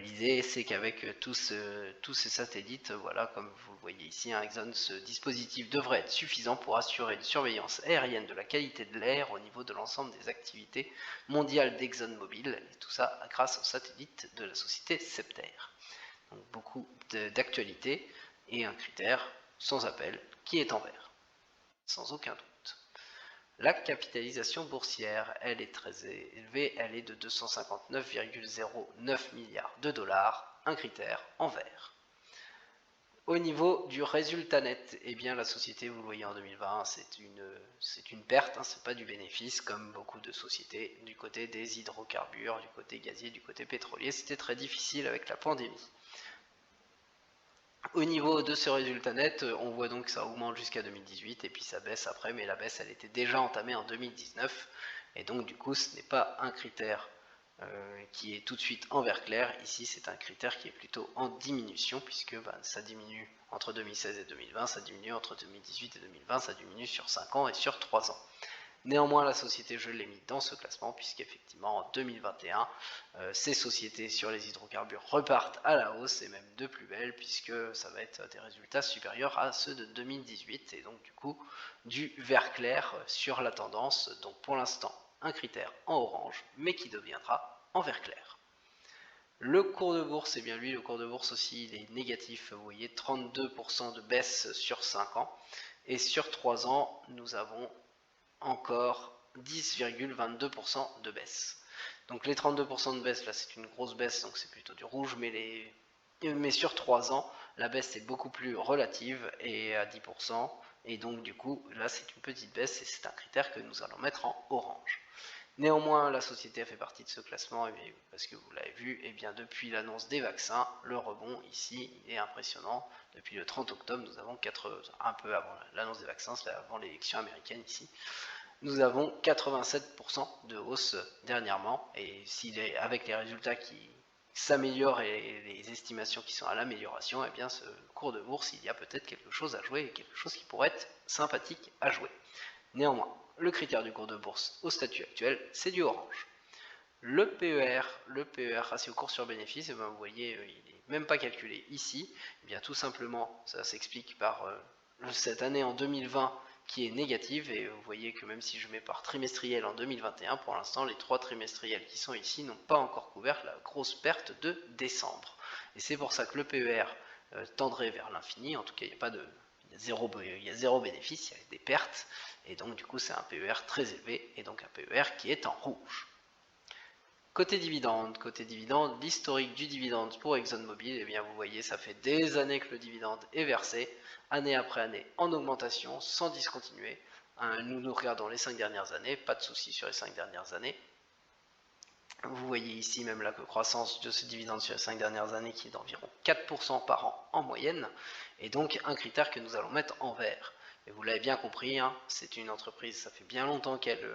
L'idée c'est qu'avec tous ces satellites, voilà, comme vous le voyez ici, Exxon, ce dispositif devrait être suffisant pour assurer une surveillance aérienne de la qualité de l'air au niveau de l'ensemble des activités mondiales d'ExxonMobil, et tout ça grâce aux satellites de la société Septer. Donc beaucoup d'actualités et un critère sans appel qui est en vert, sans aucun doute. La capitalisation boursière, elle est très élevée, elle est de 259,09 milliards de dollars, un critère en vert. Au niveau du résultat net, eh bien la société, vous le voyez en 2020, c'est une perte, c'est pas du bénéfice comme beaucoup de sociétés du côté des hydrocarbures, du côté gazier, du côté pétrolier. C'était très difficile avec la pandémie. Au niveau de ce résultat net, on voit donc que ça augmente jusqu'à 2018 et puis ça baisse après, mais la baisse elle était déjà entamée en 2019 et donc du coup ce n'est pas un critère qui est tout de suite en vert clair. Ici c'est un critère qui est plutôt en diminution puisque ça diminue entre 2016 et 2020, ça diminue entre 2018 et 2020, ça diminue sur 5 ans et sur 3 ans. Néanmoins, la société, je l'ai mis dans ce classement, puisqu'effectivement, en 2021, ces sociétés sur les hydrocarbures repartent à la hausse, et même de plus belle, puisque ça va être des résultats supérieurs à ceux de 2018, et donc du coup, du vert clair sur la tendance. Donc pour l'instant, un critère en orange, mais qui deviendra en vert clair. Le cours de bourse, et bien lui, le cours de bourse aussi, il est négatif, vous voyez, 32% de baisse sur 5 ans, et sur 3 ans, nous avons encore 10,22% de baisse. Donc les 32% de baisse, là c'est une grosse baisse, donc c'est plutôt du rouge, mais sur 3 ans, la baisse est beaucoup plus relative et à 10%, et donc du coup, là c'est une petite baisse et c'est un critère que nous allons mettre en orange. Néanmoins, la société a fait partie de ce classement, parce que vous l'avez vu, et bien depuis l'annonce des vaccins, le rebond ici il est impressionnant. Depuis le 30 octobre, nous avons un peu avant l'annonce des vaccins, avant l'élection américaine ici, nous avons 87% de hausse dernièrement, et avec les résultats qui s'améliorent et les estimations qui sont à l'amélioration, et bien ce cours de bourse, il y a peut-être quelque chose à jouer, et quelque chose qui pourrait être sympathique à jouer. Néanmoins, le critère du cours de bourse au statut actuel, c'est du orange. Le PER, ratio cours sur bénéfice, vous voyez, il n'est même pas calculé ici. Et bien tout simplement, ça s'explique par cette année en 2020 qui est négative, et vous voyez que même si je mets par trimestriel en 2021, pour l'instant les 3 trimestriels qui sont ici n'ont pas encore couvert la grosse perte de décembre. Et c'est pour ça que le PER tendrait vers l'infini, en tout cas il y a zéro bénéfice, il y a des pertes, et donc du coup c'est un PER très élevé, et donc un PER qui est en rouge. Côté dividende, l'historique du dividende pour ExxonMobil, eh bien vous voyez, ça fait des années que le dividende est versé, année après année en augmentation, sans discontinuer. Nous regardons les 5 dernières années, pas de soucis sur les 5 dernières années. Vous voyez ici même la croissance de ce dividende sur les 5 dernières années qui est d'environ 4% par an en moyenne, et donc un critère que nous allons mettre en vert. Et vous l'avez bien compris, c'est une entreprise, ça fait bien longtemps qu'elle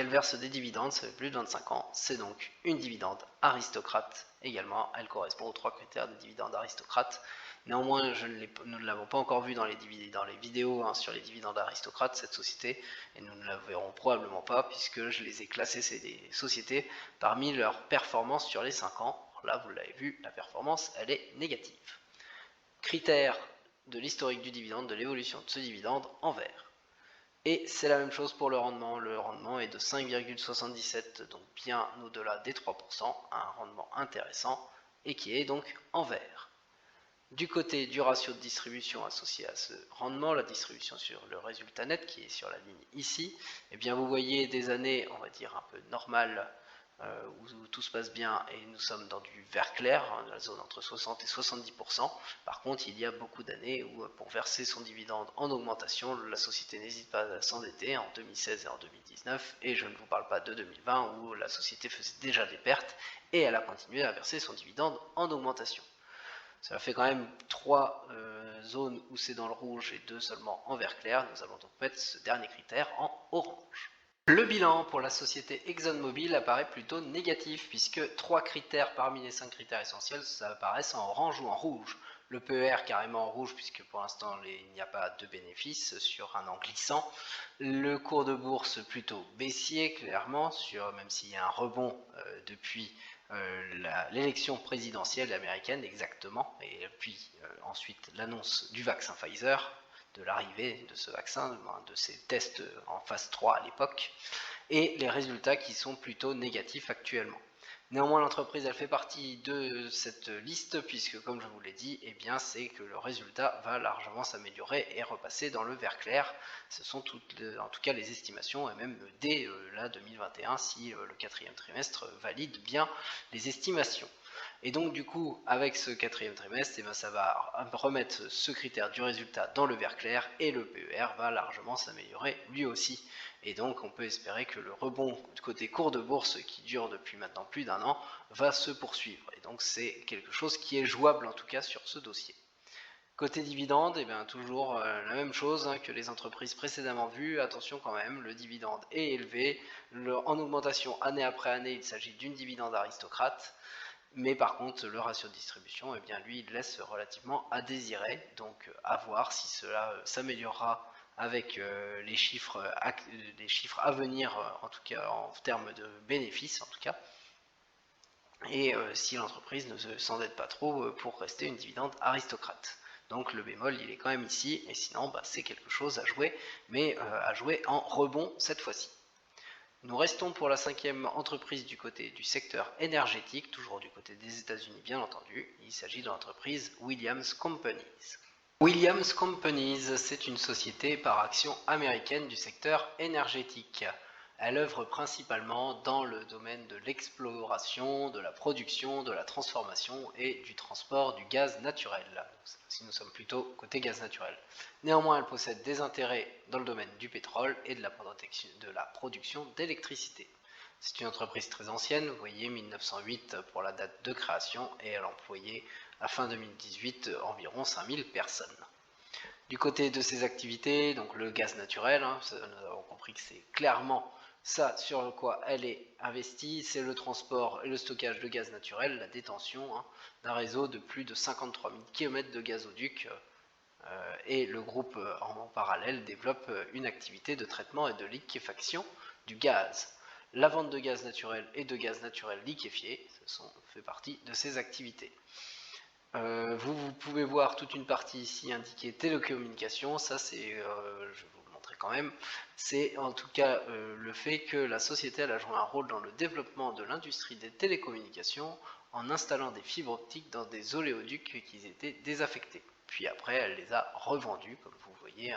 verse des dividendes, ça fait plus de 25 ans, c'est donc une dividende aristocrate également, elle correspond aux 3 critères de dividende aristocrate. Néanmoins, nous ne l'avons pas encore vu dans les vidéos sur les dividendes aristocrates, cette société, et nous ne la verrons probablement pas, puisque je les ai classées, ces sociétés, parmi leurs performances sur les 5 ans. Là, vous l'avez vu, la performance, elle est négative. Critère de l'historique du dividende, de l'évolution de ce dividende en vert. Et c'est la même chose pour le rendement. Le rendement est de 5,77, donc bien au-delà des 3%, un rendement intéressant et qui est donc en vert. Du côté du ratio de distribution associé à ce rendement, la distribution sur le résultat net qui est sur la ligne ici, eh bien vous voyez des années, on va dire un peu normales, où tout se passe bien et nous sommes dans du vert clair, la zone entre 60 et 70%. Par contre, il y a beaucoup d'années où pour verser son dividende en augmentation, la société n'hésite pas à s'endetter en 2016 et en 2019, et je ne vous parle pas de 2020 où la société faisait déjà des pertes et elle a continué à verser son dividende en augmentation. Ça fait quand même 3 zones où c'est dans le rouge et 2 seulement en vert clair. Nous allons donc mettre ce dernier critère en orange. Le bilan pour la société ExxonMobil apparaît plutôt négatif puisque 3 critères parmi les 5 critères essentiels apparaissent en orange ou en rouge. Le PER carrément en rouge puisque pour l'instant il n'y a pas de bénéfice sur un an glissant. Le cours de bourse plutôt baissier clairement, même s'il y a un rebond depuis l'élection présidentielle américaine exactement, et puis ensuite l'annonce du vaccin Pfizer, de l'arrivée de ce vaccin, de ces tests en phase 3 à l'époque, et les résultats qui sont plutôt négatifs actuellement. Néanmoins, l'entreprise elle fait partie de cette liste puisque, comme je vous l'ai dit, eh bien, c'est que le résultat va largement s'améliorer et repasser dans le vert clair. Ce sont en tout cas les estimations, et même dès là 2021, si le quatrième trimestre valide bien les estimations. Et donc du coup, avec ce quatrième trimestre, eh bien, ça va remettre ce critère du résultat dans le vert clair et le PER va largement s'améliorer lui aussi. Et donc on peut espérer que le rebond côté cours de bourse qui dure depuis maintenant plus d'un an va se poursuivre. Et donc c'est quelque chose qui est jouable en tout cas sur ce dossier. Côté dividende, eh bien, toujours la même chose que les entreprises précédemment vues. Attention quand même, le dividende est élevé. En augmentation année après année, il s'agit d'une dividende aristocrate. Mais par contre, le ratio de distribution, eh bien, lui, il laisse relativement à désirer. Donc, à voir si cela s'améliorera avec les chiffres à venir, en tout cas en termes de bénéfices, en tout cas. Et si l'entreprise ne s'endette pas trop pour rester une dividende aristocrate. Donc le bémol, il est quand même ici, et sinon, c'est quelque chose à jouer, mais à jouer en rebond cette fois-ci. Nous restons pour la 5e entreprise du côté du secteur énergétique, toujours du côté des États-Unis bien entendu. Il s'agit de l'entreprise Williams Companies. Williams Companies, c'est une société par action américaine du secteur énergétique. Elle œuvre principalement dans le domaine de l'exploration, de la production, de la transformation et du transport du gaz naturel. Si nous sommes plutôt côté gaz naturel. Néanmoins, elle possède des intérêts dans le domaine du pétrole et de la production d'électricité. C'est une entreprise très ancienne, vous voyez 1908 pour la date de création, et elle employait à fin 2018 environ 5000 personnes. Du côté de ses activités, donc le gaz naturel, nous avons compris que c'est clairement ça sur quoi elle est investie, c'est le transport et le stockage de gaz naturel, la détention d'un réseau de plus de 53 000 km de gazoducs, et le groupe en parallèle développe une activité de traitement et de liquéfaction du gaz. La vente de gaz naturel et de gaz naturel liquéfié, fait partie de ses activités. Vous pouvez voir toute une partie ici indiquée télécommunications, ça c'est, je vais vous le montrer quand même, c'est en tout cas le fait que la société a joué un rôle dans le développement de l'industrie des télécommunications en installant des fibres optiques dans des oléoducs qui étaient désaffectés. Puis après elle les a revendus, comme vous voyez,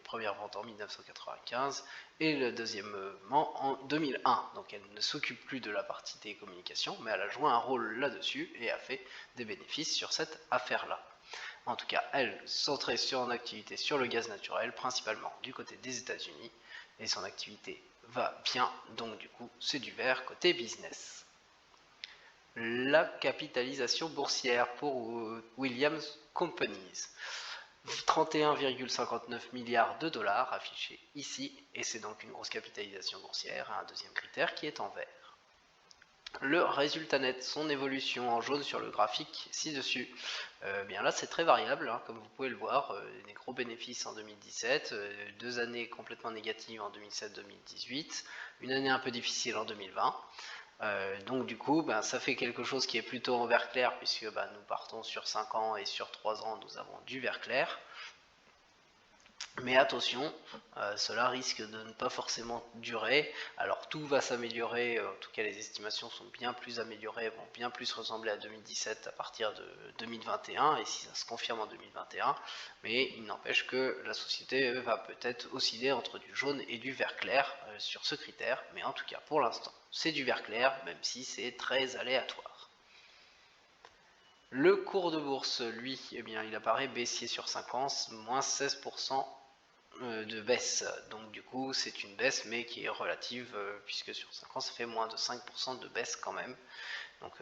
première vente en 1995 et le deuxièmement en 2001. Donc elle ne s'occupe plus de la partie télécommunication, mais elle a joué un rôle là-dessus et a fait des bénéfices sur cette affaire-là. En tout cas, elle centrait son activité sur le gaz naturel, principalement du côté des États-Unis, et son activité va bien, donc du coup c'est du vert côté business. La capitalisation boursière pour Williams Companies. 31,59 milliards de dollars affichés ici, et c'est donc une grosse capitalisation boursière, un deuxième critère qui est en vert. Le résultat net, son évolution en jaune sur le graphique ci-dessus, bien là c'est très variable, comme vous pouvez le voir, des gros bénéfices en 2017, 2 années complètement négatives en 2007-2018, une année un peu difficile en 2020. Donc du coup, ça fait quelque chose qui est plutôt en vert clair puisque nous partons sur 5 ans et sur 3 ans, nous avons du vert clair. Mais attention, cela risque de ne pas forcément durer. Alors tout va s'améliorer, en tout cas les estimations sont bien plus améliorées, vont bien plus ressembler à 2017 à partir de 2021, et si ça se confirme en 2021, mais il n'empêche que la société va peut-être osciller entre du jaune et du vert clair sur ce critère, mais en tout cas pour l'instant c'est du vert clair, même si c'est très aléatoire. Le cours de bourse, lui, eh bien, il apparaît baissier sur 5 ans, moins 16% de baisse. Donc du coup, c'est une baisse, mais qui est relative, puisque sur 5 ans, ça fait moins de 5% de baisse quand même. Donc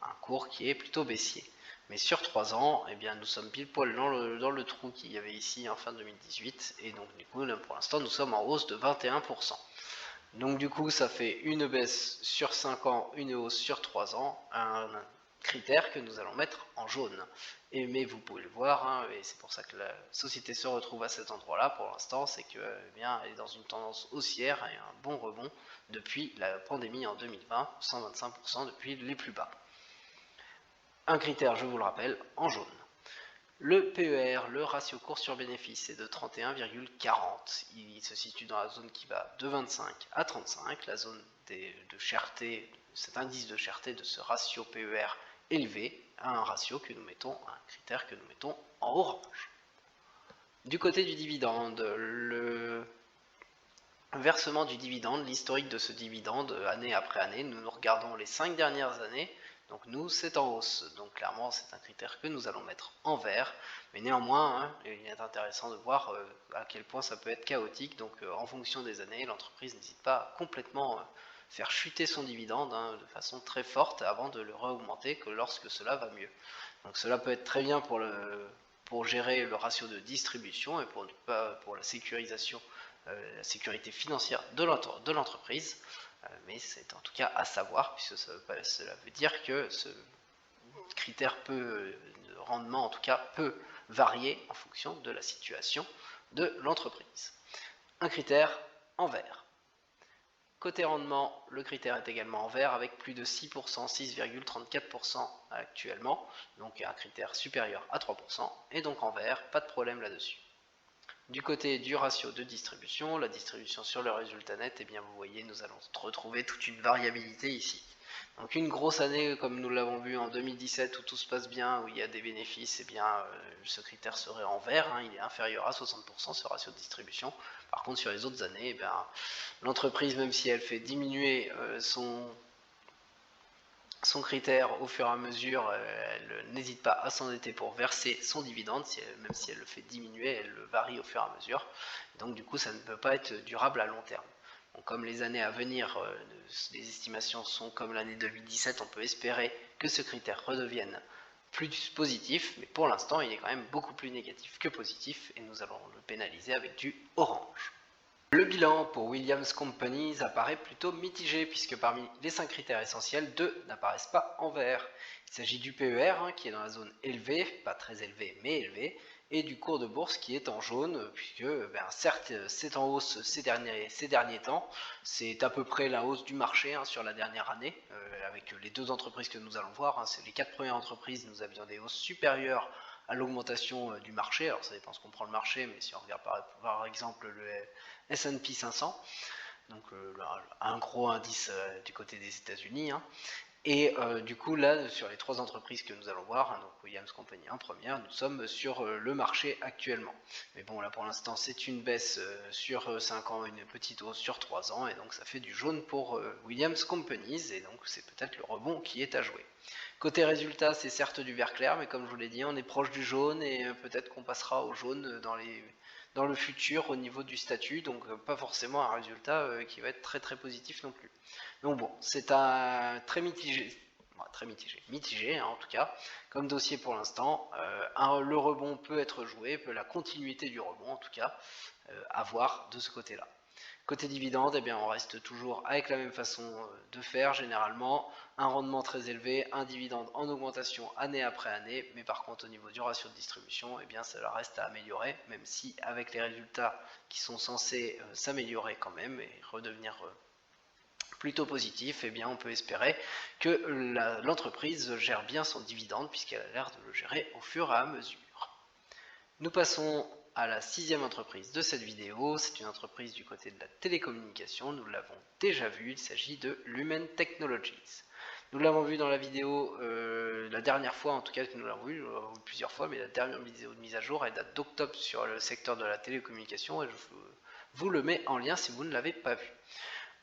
un cours qui est plutôt baissier. Mais sur 3 ans, eh bien, nous sommes pile poil dans le trou qu'il y avait ici en fin 2018. Et donc du coup, là, pour l'instant, nous sommes en hausse de 21%. Donc du coup, ça fait une baisse sur 5 ans, une hausse sur 3 ans, un critère que nous allons mettre en jaune. Mais vous pouvez le voir, hein, et c'est pour ça que la société se retrouve à cet endroit-là pour l'instant, c'est que elle est dans une tendance haussière et un bon rebond depuis la pandémie en 2020, 125% depuis les plus bas. Un critère, je vous le rappelle, en jaune. Le PER, le ratio cours sur bénéfice, est de 31,40. Il se situe dans la zone qui va de 25 à 35, la zone de cherté, cet indice de cherté de ce ratio PER élevé, à un ratio que nous mettons, un critère que nous mettons en orange. Du côté du dividende, le versement du dividende, l'historique de ce dividende, année après année, nous regardons les 5 dernières années. Donc nous, c'est en hausse, donc clairement c'est un critère que nous allons mettre en vert, mais néanmoins, hein, il est intéressant de voir à quel point ça peut être chaotique, donc en fonction des années, l'entreprise n'hésite pas à complètement faire chuter son dividende de façon très forte avant de le réaugmenter que lorsque cela va mieux. Donc cela peut être très bien pour gérer le ratio de distribution et pour la sécurisation, la sécurité financière de l'entreprise. Mais c'est en tout cas à savoir, puisque cela veut dire que ce critère de rendement, en tout cas, peut varier en fonction de la situation de l'entreprise. Un critère en vert. Côté rendement, le critère est également en vert avec plus de 6%, 6,34% actuellement, donc un critère supérieur à 3%, et donc en vert, pas de problème là-dessus. Du côté du ratio de distribution, la distribution sur le résultat net, eh bien vous voyez, nous allons retrouver toute une variabilité ici. Donc une grosse année comme nous l'avons vu en 2017 où tout se passe bien, où il y a des bénéfices, eh bien ce critère serait en vert, il est inférieur à 60% ce ratio de distribution. Par contre sur les autres années, eh bien l'entreprise, même si elle fait diminuer son critère au fur et à mesure, elle n'hésite pas à s'endetter pour verser son dividende, même si elle le fait diminuer, elle le varie au fur et à mesure. Donc du coup, ça ne peut pas être durable à long terme. Donc, comme les années à venir, les estimations sont comme l'année 2017, on peut espérer que ce critère redevienne plus positif, mais pour l'instant, il est quand même beaucoup plus négatif que positif, et nous allons le pénaliser avec du orange. Le bilan pour Williams Companies apparaît plutôt mitigé puisque parmi les 5 critères essentiels, 2 n'apparaissent pas en vert. Il s'agit du PER qui est dans la zone élevée, pas très élevée mais élevée, et du cours de bourse qui est en jaune puisque certes c'est en hausse ces derniers temps, c'est à peu près la hausse du marché sur la dernière année avec les 2 entreprises que nous allons voir, c'est les 4 premières entreprises, nous avions des hausses supérieures à l'augmentation du marché. Alors ça dépend ce qu'on prend le marché, mais si on regarde par exemple le S&P 500, donc un gros indice du côté des États-Unis. Et du coup là, sur les 3 entreprises que nous allons voir, donc Williams Company en première, nous sommes sur le marché actuellement. Mais bon, là pour l'instant c'est une baisse sur 5 ans, une petite hausse sur 3 ans, et donc ça fait du jaune pour Williams Companies, et donc c'est peut-être le rebond qui est à jouer. Côté résultat, c'est certes du vert clair, mais comme je vous l'ai dit, on est proche du jaune et peut-être qu'on passera au jaune dans le futur au niveau du statut, donc pas forcément un résultat qui va être très très positif non plus. Donc bon, c'est un très mitigé, mitigé en tout cas, comme dossier pour l'instant. Le rebond peut être joué, la continuité du rebond en tout cas, à voir de ce côté-là. Côté dividende, eh bien, on reste toujours avec la même façon de faire généralement, un rendement très élevé, un dividende en augmentation année après année, mais par contre au niveau du ratio de distribution, eh bien, ça reste à améliorer, même si avec les résultats qui sont censés s'améliorer quand même et redevenir plutôt positif, eh bien, on peut espérer que l'entreprise gère bien son dividende puisqu'elle a l'air de le gérer au fur et à mesure. Nous passons à la 6e entreprise de cette vidéo. C'est une entreprise du côté de la télécommunication, nous l'avons déjà vu, il s'agit de Lumen Technologies. Nous l'avons vu dans la vidéo, la dernière fois en tout cas, nous l'avons vu plusieurs fois, mais la dernière vidéo de mise à jour, elle date d'octobre sur le secteur de la télécommunication, et je vous le mets en lien si vous ne l'avez pas vu.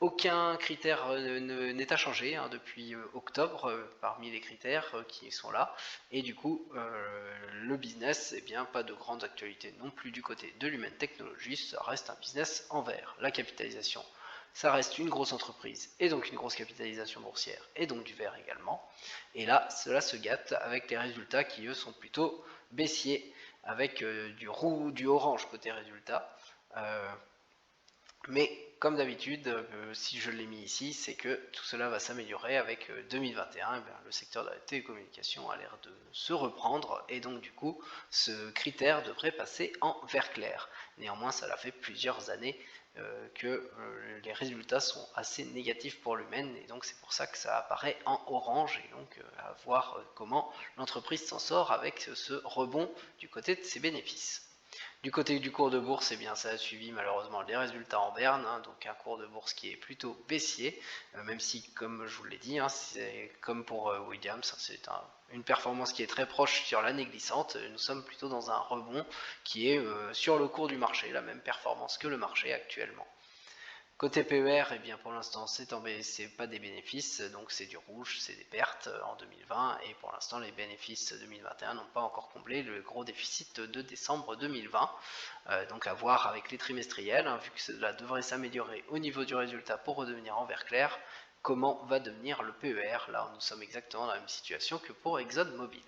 Aucun critère n'est à changer depuis octobre parmi les critères qui sont là, et du coup le business, pas de grande actualité non plus du côté de Lumen Technologies, ça reste un business en vert. La capitalisation, ça reste une grosse entreprise et donc une grosse capitalisation boursière et donc du vert également, et là cela se gâte avec les résultats qui eux sont plutôt baissiers avec du orange côté résultats. Mais comme d'habitude, si je l'ai mis ici, c'est que tout cela va s'améliorer avec 2021. Le secteur de la télécommunication a l'air de se reprendre et donc du coup, ce critère devrait passer en vert clair. Néanmoins, ça l'a fait plusieurs années que les résultats sont assez négatifs pour Lumen et donc c'est pour ça que ça apparaît en orange et donc à voir comment l'entreprise s'en sort avec ce rebond du côté de ses bénéfices. Du côté du cours de bourse, ça a suivi malheureusement les résultats en berne, donc un cours de bourse qui est plutôt baissier, même si, comme je vous l'ai dit, c'est comme pour Williams, c'est une performance qui est très proche sur l'année glissante. Nous sommes plutôt dans un rebond qui est sur le cours du marché, la même performance que le marché actuellement. Côté PER, pour l'instant c'est pas des bénéfices, donc c'est du rouge, c'est des pertes en 2020 et pour l'instant les bénéfices 2021 n'ont pas encore comblé le gros déficit de décembre 2020, donc à voir avec les trimestriels, vu que cela devrait s'améliorer au niveau du résultat pour redevenir en vert clair, comment va devenir le PER. Là nous sommes exactement dans la même situation que pour ExxonMobil.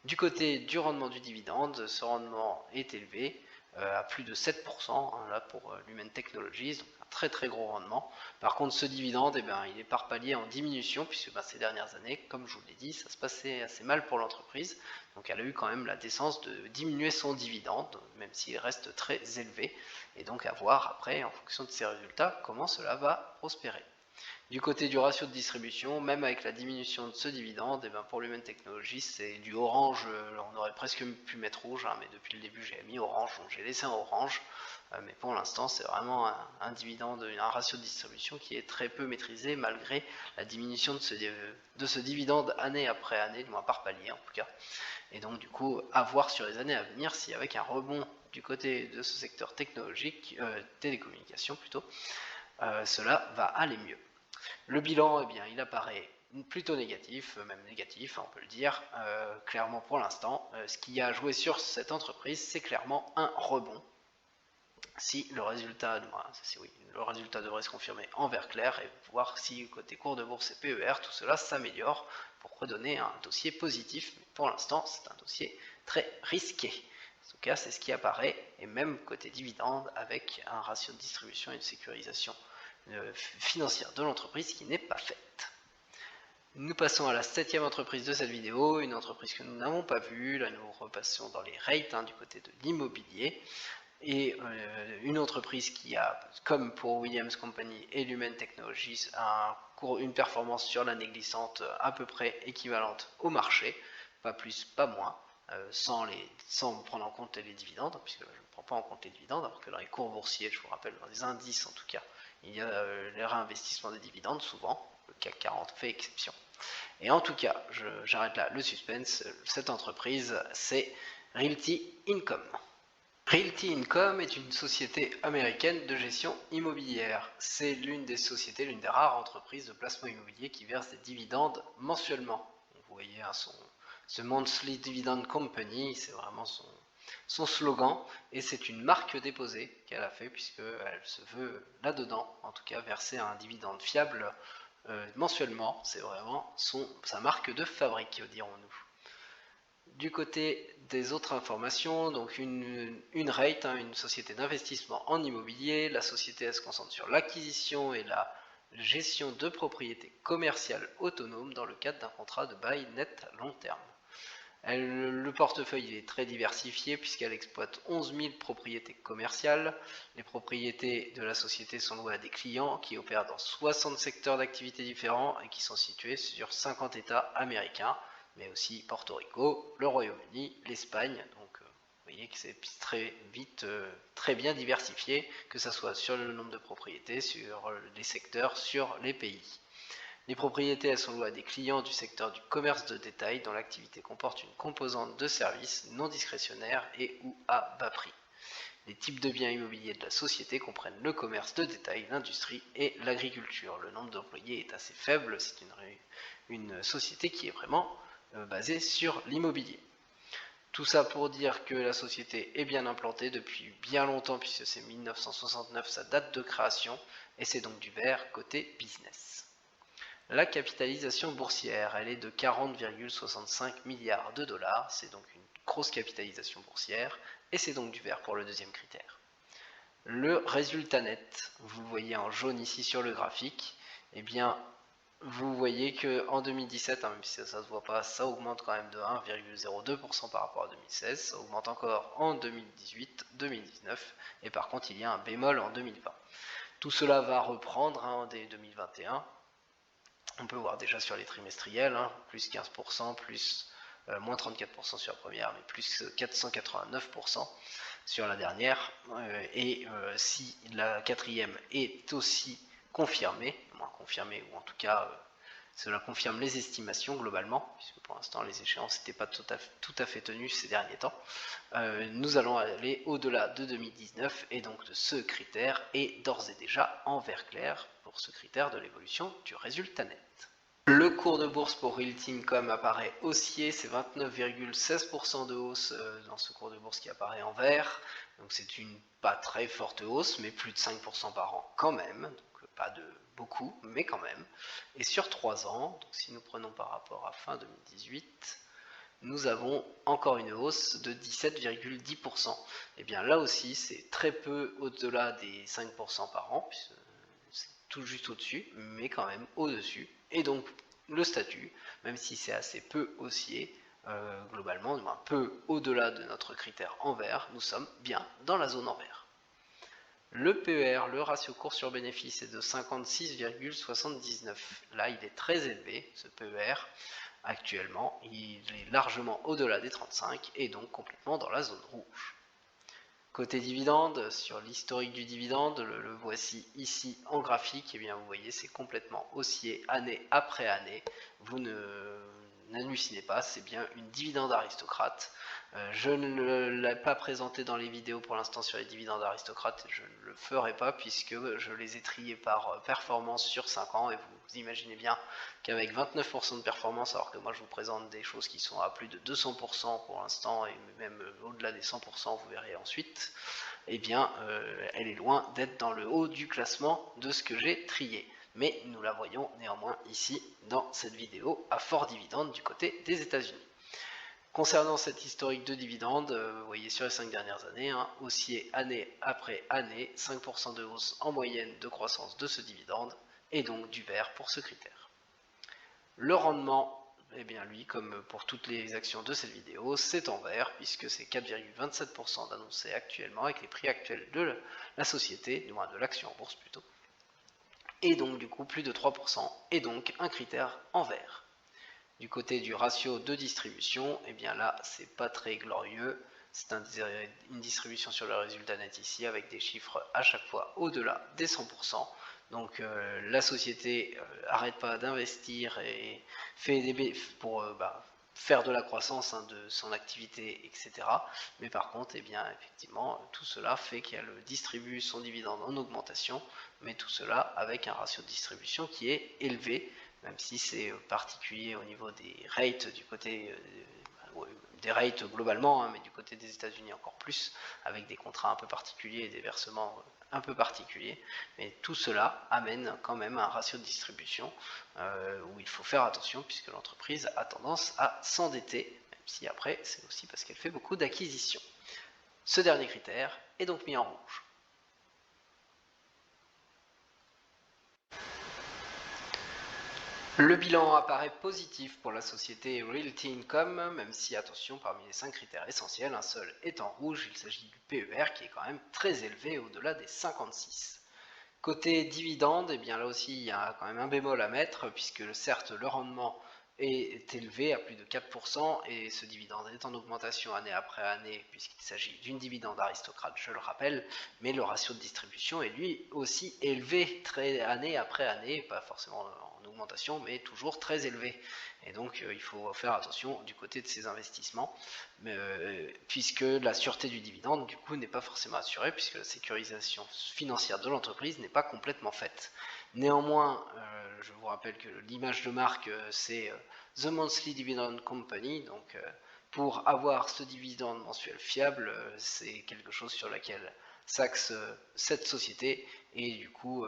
Du côté du rendement du dividende, ce rendement est élevé, à plus de 7% là pour Lumen Technologies, donc un très très gros rendement. Par contre ce dividende il est par palier en diminution puisque ces dernières années, comme je vous l'ai dit, ça se passait assez mal pour l'entreprise, donc elle a eu quand même la décence de diminuer son dividende, même s'il reste très élevé, et donc à voir après en fonction de ses résultats comment cela va prospérer. Du côté du ratio de distribution, même avec la diminution de ce dividende, pour Lumen Technologies, c'est du orange, on aurait presque pu mettre rouge, mais depuis le début j'ai mis orange, donc j'ai laissé un orange, mais pour l'instant c'est vraiment un dividende, un ratio de distribution qui est très peu maîtrisé malgré la diminution de ce dividende année après année, du moins par palier en tout cas, et donc du coup à voir sur les années à venir si avec un rebond du côté de ce secteur technologique, télécommunication plutôt, cela va aller mieux. Le bilan, il apparaît plutôt négatif, même négatif, on peut le dire, clairement pour l'instant. Ce qui a joué sur cette entreprise, c'est clairement un rebond. Si le résultat, le résultat devrait se confirmer en vert clair et voir si côté cours de bourse et PER, tout cela s'améliore pour redonner un dossier positif. Mais pour l'instant, c'est un dossier très risqué. En tout cas, c'est ce qui apparaît, et même côté dividende, avec un ratio de distribution et une sécurisation financière de l'entreprise qui n'est pas faite. Nous passons à la 7e entreprise de cette vidéo, une entreprise que nous n'avons pas vue. Là nous repassons dans les rates du côté de l'immobilier, et une entreprise qui a, comme pour Williams Company et Lumen Technologies, une performance sur l'année glissante à peu près équivalente au marché, pas plus, pas moins, sans prendre en compte les dividendes, puisque je ne prends pas en compte les dividendes, alors que dans les cours boursiers, je vous rappelle, dans les indices en tout cas, il y a les réinvestissements des dividendes souvent, le CAC 40 fait exception. Et en tout cas, j'arrête là le suspense, cette entreprise c'est Realty Income. Realty Income est une société américaine de gestion immobilière. C'est l'une des rares entreprises de placement immobilier qui verse des dividendes mensuellement. Vous voyez ce Monthly Dividend Company, c'est vraiment son slogan, et c'est une marque déposée qu'elle a fait puisqu'elle se veut là-dedans, en tout cas verser un dividende fiable mensuellement. C'est vraiment sa marque de fabrique, dirons-nous. Du côté des autres informations, donc une rate, une société d'investissement en immobilier. La société elle se concentre sur l'acquisition et la gestion de propriétés commerciales autonomes dans le cadre d'un contrat de bail net à long terme. Le portefeuille est très diversifié puisqu'elle exploite 11 000 propriétés commerciales. Les propriétés de la société sont louées à des clients qui opèrent dans 60 secteurs d'activité différents et qui sont situés sur 50 États américains, mais aussi Porto Rico, le Royaume-Uni, l'Espagne. Donc vous voyez que c'est très vite, très bien diversifié, que ce soit sur le nombre de propriétés, sur les secteurs, sur les pays. Les propriétés, elles sont louées à des clients du secteur du commerce de détail dont l'activité comporte une composante de services non discrétionnaire et ou à bas prix. Les types de biens immobiliers de la société comprennent le commerce de détail, l'industrie et l'agriculture. Le nombre d'employés est assez faible, c'est une société qui est vraiment basée sur l'immobilier. Tout ça pour dire que la société est bien implantée depuis bien longtemps, puisque c'est 1969 sa date de création, et c'est donc du vert côté business. La capitalisation boursière, elle est de 40,65 milliards de dollars, c'est donc une grosse capitalisation boursière, et c'est donc du vert pour le deuxième critère. Le résultat net, vous le voyez en jaune ici sur le graphique, eh bien vous voyez qu'en 2017, même si ça ne se voit pas, ça augmente quand même de 1,02% par rapport à 2016, ça augmente encore en 2018, 2019, et par contre il y a un bémol en 2020. Tout cela va reprendre dès 2021. On peut voir déjà sur les trimestriels, plus 15%, plus moins 34% sur la première, mais plus 489% sur la dernière. Si la quatrième est aussi confirmée, moins confirmée, ou en tout cas cela confirme les estimations globalement, puisque pour l'instant les échéances n'étaient pas tout à fait tenues ces derniers temps, nous allons aller au-delà de 2019, et donc de ce critère est d'ores et déjà en vert clair pour ce critère de l'évolution du résultat net. Le cours de bourse pour Realty Income apparaît haussier, c'est 29,16% de hausse dans ce cours de bourse qui apparaît en vert, donc c'est une pas très forte hausse, mais plus de 5% par an quand même, donc pas de beaucoup, mais quand même. Et sur 3 ans, donc si nous prenons par rapport à fin 2018, nous avons encore une hausse de 17,10%. Et bien là aussi, c'est très peu au-delà des 5% par an, puisque c'est tout juste au-dessus, mais quand même au-dessus. Et donc le statut, même si c'est assez peu haussier, globalement, un peu au-delà de notre critère en vert, nous sommes bien dans la zone en vert. Le PER, le ratio cours sur bénéfice, est de 56,79. Là, il est très élevé, ce PER. Actuellement, il est largement au-delà des 35 et donc complètement dans la zone rouge. Côté dividende, sur l'historique du dividende, le voici ici en graphique, et bien vous voyez c'est complètement haussier année après année. Vous n'hallucinez pas, c'est bien une dividende aristocrate. Je ne l'ai pas présenté dans les vidéos pour l'instant sur les dividendes aristocrates, je ne le ferai pas puisque je les ai triés par performance sur 5 ans, et vous imaginez bien qu'avec 29% de performance, alors que moi je vous présente des choses qui sont à plus de 200% pour l'instant, et même au-delà des 100%, vous verrez ensuite, eh bien elle est loin d'être dans le haut du classement de ce que j'ai trié. Mais nous la voyons néanmoins ici dans cette vidéo à fort dividende du côté des États-Unis. Concernant cet historique de dividendes, vous voyez sur les 5 dernières années, haussier année après année, 5% de hausse en moyenne de croissance de ce dividende, et donc du vert pour ce critère. Le rendement, eh bien lui, comme pour toutes les actions de cette vidéo, c'est en vert, puisque c'est 4,27% d'annoncé actuellement, avec les prix actuels de la société, du moins de l'action en bourse plutôt, et donc du coup plus de 3%, et donc un critère en vert. Du côté du ratio de distribution, eh bien là, c'est pas très glorieux. C'est une distribution sur le résultat net ici, avec des chiffres à chaque fois au-delà des 100%. Donc la société arrête pas d'investir et fait pour faire de la croissance de son activité, etc. Mais par contre, eh bien, effectivement, tout cela fait qu'elle distribue son dividende en augmentation, mais tout cela avec un ratio de distribution qui est élevé, même si c'est particulier au niveau des rates du côté des rates globalement, mais du côté des États-Unis encore plus, avec des contrats un peu particuliers et des versements un peu particuliers. Mais tout cela amène quand même un ratio de distribution où il faut faire attention, puisque l'entreprise a tendance à s'endetter, même si après c'est aussi parce qu'elle fait beaucoup d'acquisitions. Ce dernier critère est donc mis en rouge. Le bilan apparaît positif pour la société Realty Income, même si, attention, parmi les 5 critères essentiels, un seul est en rouge, il s'agit du PER qui est quand même très élevé, au-delà des 56. Côté dividende, eh bien là aussi il y a quand même un bémol à mettre, puisque certes le rendement est élevé à plus de 4% et ce dividende est en augmentation année après année puisqu'il s'agit d'une dividende aristocrate, je le rappelle, mais le ratio de distribution est lui aussi élevé année après année, pas forcément en augmentation mais toujours très élevé, et donc il faut faire attention du côté de ces investissements, puisque la sûreté du dividende du coup n'est pas forcément assurée puisque la sécurisation financière de l'entreprise n'est pas complètement faite. Néanmoins, je vous rappelle que l'image de marque c'est The Monthly Dividend Company, donc pour avoir ce dividende mensuel fiable, c'est quelque chose sur laquelle s'axe cette société, et du coup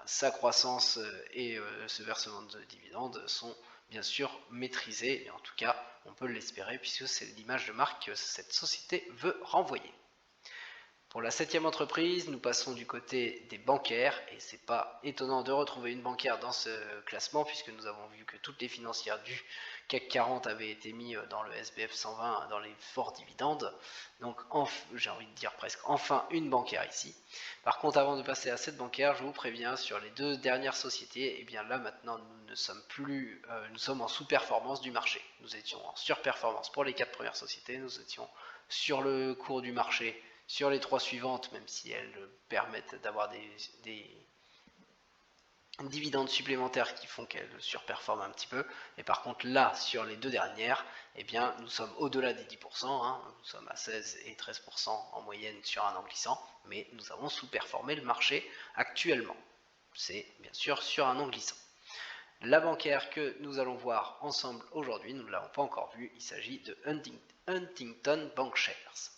sa croissance et ce versement de dividendes sont bien sûr maîtrisés, et en tout cas on peut l'espérer puisque c'est l'image de marque que cette société veut renvoyer. Pour la 7e entreprise, nous passons du côté des bancaires, et c'est pas étonnant de retrouver une bancaire dans ce classement puisque nous avons vu que toutes les financières du CAC 40 avaient été mises dans le SBF 120 dans les forts dividendes, donc j'ai envie de dire presque enfin une bancaire ici. Par contre, avant de passer à cette bancaire, je vous préviens, sur les 2 dernières sociétés, et bien là maintenant nous ne sommes plus, nous sommes en sous-performance du marché. Nous étions en surperformance pour les 4 premières sociétés, nous étions sur le cours du marché sur les 3 suivantes, même si elles permettent d'avoir des dividendes supplémentaires qui font qu'elles surperforment un petit peu, et par contre là, sur les 2 dernières, eh bien, nous sommes au-delà des 10%, nous sommes à 16 et 13% en moyenne sur un an glissant, mais nous avons sous-performé le marché actuellement. C'est bien sûr sur un an glissant. La bancaire que nous allons voir ensemble aujourd'hui, nous ne l'avons pas encore vue, il s'agit de Huntington Bancshares.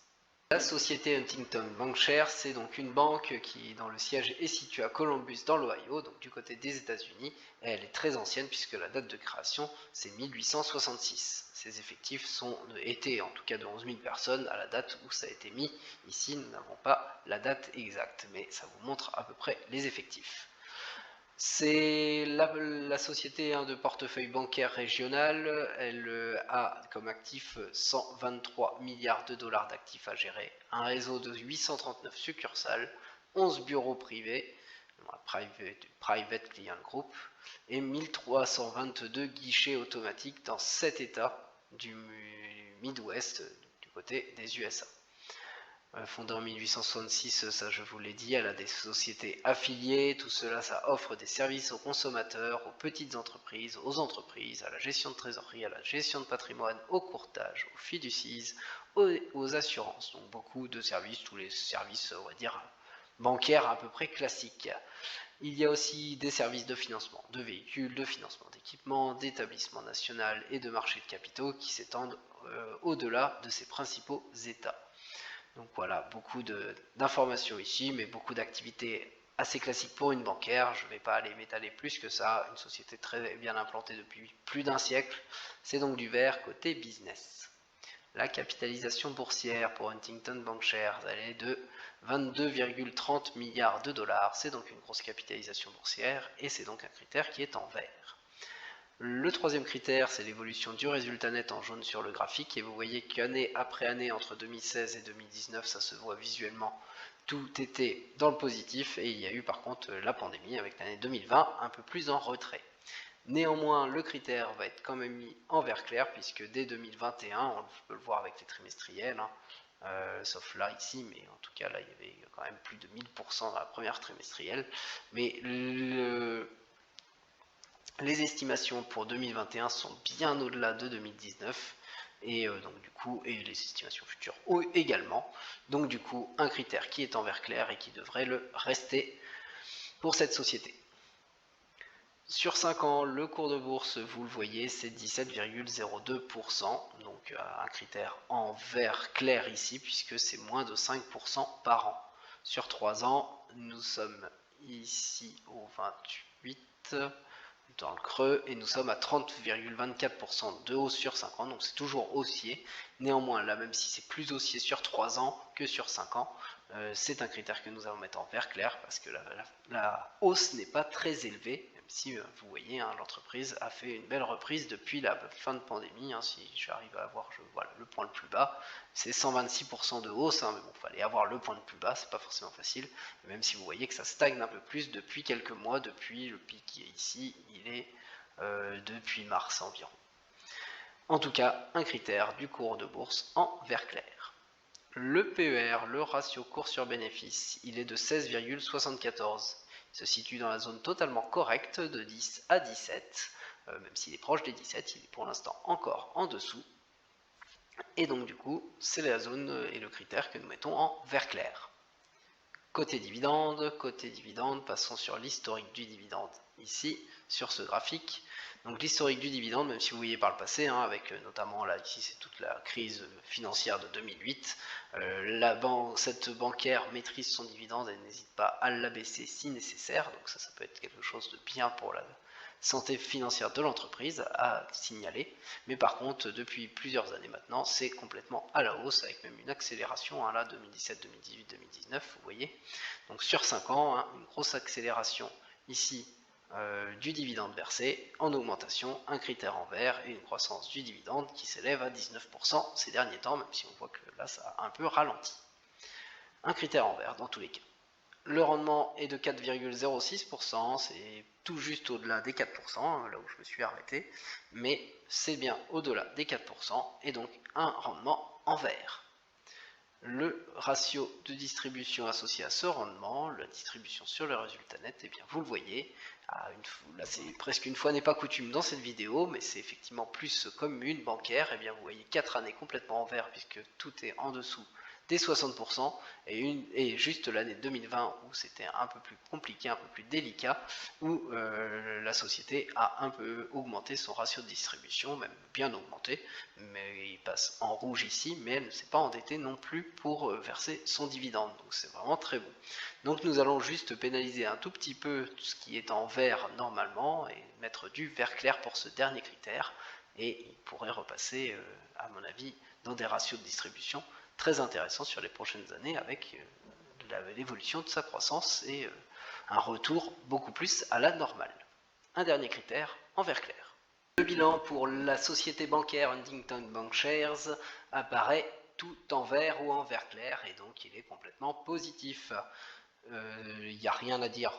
La société Huntington Bancshares, c'est donc une banque dont le siège est situé à Columbus dans l'Ohio, donc du côté des États-Unis. Elle est très ancienne puisque la date de création c'est 1866. Ses effectifs étaient en tout cas de 11 000 personnes à la date où ça a été mis. Ici, nous n'avons pas la date exacte, mais ça vous montre à peu près les effectifs. C'est la société de portefeuille bancaire régional. Elle a comme actif 123 milliards de dollars d'actifs à gérer, un réseau de 839 succursales, 11 bureaux privés, Private Client Group, et 1322 guichets automatiques dans 7 États du Midwest, du côté des USA. Fondée en 1866, ça je vous l'ai dit, elle a des sociétés affiliées, tout cela ça offre des services aux consommateurs, aux petites entreprises, aux entreprises, à la gestion de trésorerie, à la gestion de patrimoine, au courtage, aux fiducies, aux assurances, donc beaucoup de services, tous les services on va dire bancaires à peu près classiques. Il y a aussi des services de financement de véhicules, de financement d'équipements, d'établissements national et de marchés de capitaux qui s'étendent au-delà de ces principaux états. Donc voilà, beaucoup d'informations ici, mais beaucoup d'activités assez classiques pour une bancaire. Je ne vais pas aller m'étaler plus que ça. Une société très bien implantée depuis plus d'un siècle. C'est donc du vert côté business. La capitalisation boursière pour Huntington Bancshares, elle est de 22,30 milliards de dollars. C'est donc une grosse capitalisation boursière et c'est donc un critère qui est en vert. Le 3e critère, c'est l'évolution du résultat net en jaune sur le graphique, et vous voyez qu'année après année, entre 2016 et 2019, ça se voit visuellement, tout était dans le positif, et il y a eu par contre la pandémie avec l'année 2020 un peu plus en retrait. Néanmoins, le critère va être quand même mis en vert clair, puisque dès 2021, on peut le voir avec les trimestriels, sauf là ici, mais en tout cas là il y avait quand même plus de 1000% dans la première trimestrielle, mais les estimations pour 2021 sont bien au-delà de 2019, et donc du coup, et les estimations futures également. Donc du coup, un critère qui est en vert clair et qui devrait le rester pour cette société. Sur 5 ans, le cours de bourse, vous le voyez, c'est 17,02%, donc un critère en vert clair ici, puisque c'est moins de 5% par an. Sur 3 ans, nous sommes ici au 28%, dans le creux, et nous sommes à 30,24% de hausse sur 5 ans, donc c'est toujours haussier. Néanmoins, là, même si c'est plus haussier sur 3 ans que sur 5 ans, c'est un critère que nous allons mettre en vert clair, parce que la hausse n'est pas très élevée, même si vous voyez, l'entreprise a fait une belle reprise depuis la fin de pandémie. Si j'arrive à avoir voilà, le point le plus bas, c'est 126% de hausse, mais bon, il fallait avoir le point le plus bas, c'est pas forcément facile, même si vous voyez que ça stagne un peu plus depuis quelques mois, depuis le pic qui est ici, il est depuis mars environ. En tout cas, un critère du cours de bourse en vert clair. Le PER, le ratio cours sur bénéfice, il est de 16,74. Il se situe dans la zone totalement correcte de 10 à 17. Même s'il est proche des 17, il est pour l'instant encore en dessous. Et donc du coup, c'est la zone et le critère que nous mettons en vert clair. Côté dividende, passons sur l'historique du dividende ici, sur ce graphique. Donc l'historique du dividende, même si vous voyez par le passé, avec notamment là ici c'est toute la crise financière de 2008, cette bancaire maîtrise son dividende et n'hésite pas à l'abaisser si nécessaire, donc ça peut être quelque chose de bien pour la santé financière de l'entreprise à signaler, mais par contre depuis plusieurs années maintenant c'est complètement à la hausse avec même une accélération là 2017, 2018, 2019 vous voyez, donc sur 5 ans une grosse accélération ici du dividende versé en augmentation, un critère en vert et une croissance du dividende qui s'élève à 19% ces derniers temps, même si on voit que là ça a un peu ralenti. Un critère en vert dans tous les cas. Le rendement est de 4,06%, c'est tout juste au-delà des 4%, là où je me suis arrêté, mais c'est bien au-delà des 4%, et donc un rendement en vert. Le ratio de distribution associé à ce rendement, la distribution sur le résultat net, eh bien vous le voyez, là c'est presque une fois n'est pas coutume dans cette vidéo, mais c'est effectivement plus comme une bancaire, et bien vous voyez 4 années complètement en vert puisque tout est en dessous des 60%, et juste l'année 2020 où c'était un peu plus compliqué, un peu plus délicat, où la société a un peu augmenté son ratio de distribution, même bien augmenté, mais il passe en rouge ici, mais elle ne s'est pas endettée non plus pour verser son dividende, donc c'est vraiment très bon. Donc nous allons juste pénaliser un tout petit peu tout ce qui est en vert normalement, et mettre du vert clair pour ce dernier critère, et il pourrait repasser, à mon avis, dans des ratios de distribution très intéressant sur les prochaines années avec l'évolution de sa croissance et un retour beaucoup plus à la normale. Un dernier critère en vert clair. Le bilan pour la société bancaire Huntington Bancshares apparaît tout en vert ou en vert clair et donc il est complètement positif. Il n'y a rien à dire